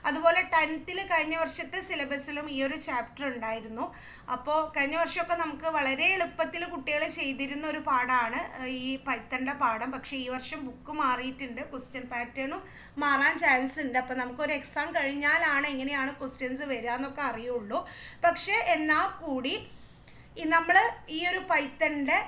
A: അതുപോലെ 10th കഴിഞ്ഞ വർഷത്തെ സിലബസിലും ഈ ഒരു ചാപ്റ്റർ ഉണ്ടായിരുന്നു. അപ്പോൾ കഴിഞ്ഞ വർഷമൊക്കെ നമുക്ക് വളരെ എളുപ്പത്തിൽ കുട്ടികൾ ചെയ്തിരുന്ന ഒരു പാഠമാണ് ഈ പൈത്തണിൻ്റെ പാഠം. പക്ഷേ ഈ വർഷം ബുക്ക് മാറിയിട്ടുണ്ട്, ക്വസ്റ്റ്യൻ പാറ്റേണും മാറാൻ ചാൻസ് ഉണ്ട്. അപ്പോൾ നമുക്കൊരു എക്സാം കഴിഞ്ഞാലാണ് എങ്ങനെയാണ് ക്വസ്റ്റ്യൻസ് വരിക എന്നൊക്കെ അറിയുള്ളൂ. പക്ഷേ എന്നാൽ കൂടി നമ്മൾ ഈ ഒരു പൈത്തണിൻ്റെ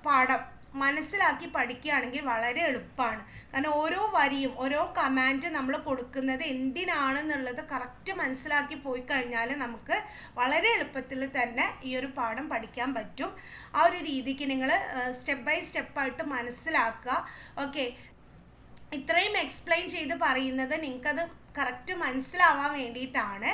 A: പാഠം മനസ്സിലാക്കി പഠിക്കുകയാണെങ്കിൽ വളരെ എളുപ്പമാണ്. കാരണം ഓരോ വരിയും ഓരോ കമാൻഡ് നമ്മൾ കൊടുക്കുന്നത് എന്തിനാണെന്നുള്ളത് കറക്റ്റ് മനസ്സിലാക്കി പോയി കഴിഞ്ഞാൽ നമുക്ക് വളരെ എളുപ്പത്തിൽ തന്നെ ഈ ഒരു പാഠം പഠിക്കാൻ പറ്റും. ആ ഒരു രീതിക്ക് നിങ്ങൾ സ്റ്റെപ്പ് ബൈ സ്റ്റെപ്പായിട്ട് മനസ്സിലാക്കുക. ഓക്കെ, ഇത്രയും എക്സ്പ്ലെയിൻ ചെയ്ത് പറയുന്നത് നിങ്ങൾക്കത് കറക്റ്റ് മനസ്സിലാവാൻ വേണ്ടിയിട്ടാണ്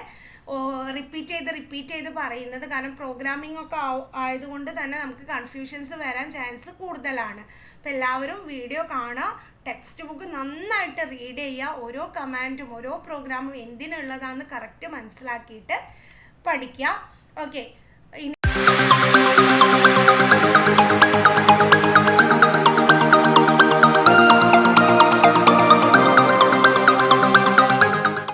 A: റിപ്പീറ്റ് ചെയ്ത് പറയുന്നത്. കാരണം പ്രോഗ്രാമിംഗ് ഒക്കെ ആയതുകൊണ്ട് തന്നെ നമുക്ക് കൺഫ്യൂഷൻസ് വരാൻ ചാൻസ് കൂടുതലാണ്. അപ്പോൾ എല്ലാവരും വീഡിയോ കാണുക, ടെക്സ്റ്റ് ബുക്ക് നന്നായിട്ട് റീഡ് ചെയ്യുക, ഓരോ കമാൻഡും ഓരോ പ്രോഗ്രാമും എന്തിനുള്ളതാണെന്ന് കറക്റ്റ് മനസ്സിലാക്കിയിട്ട് പഠിക്കുക. ഓക്കെ,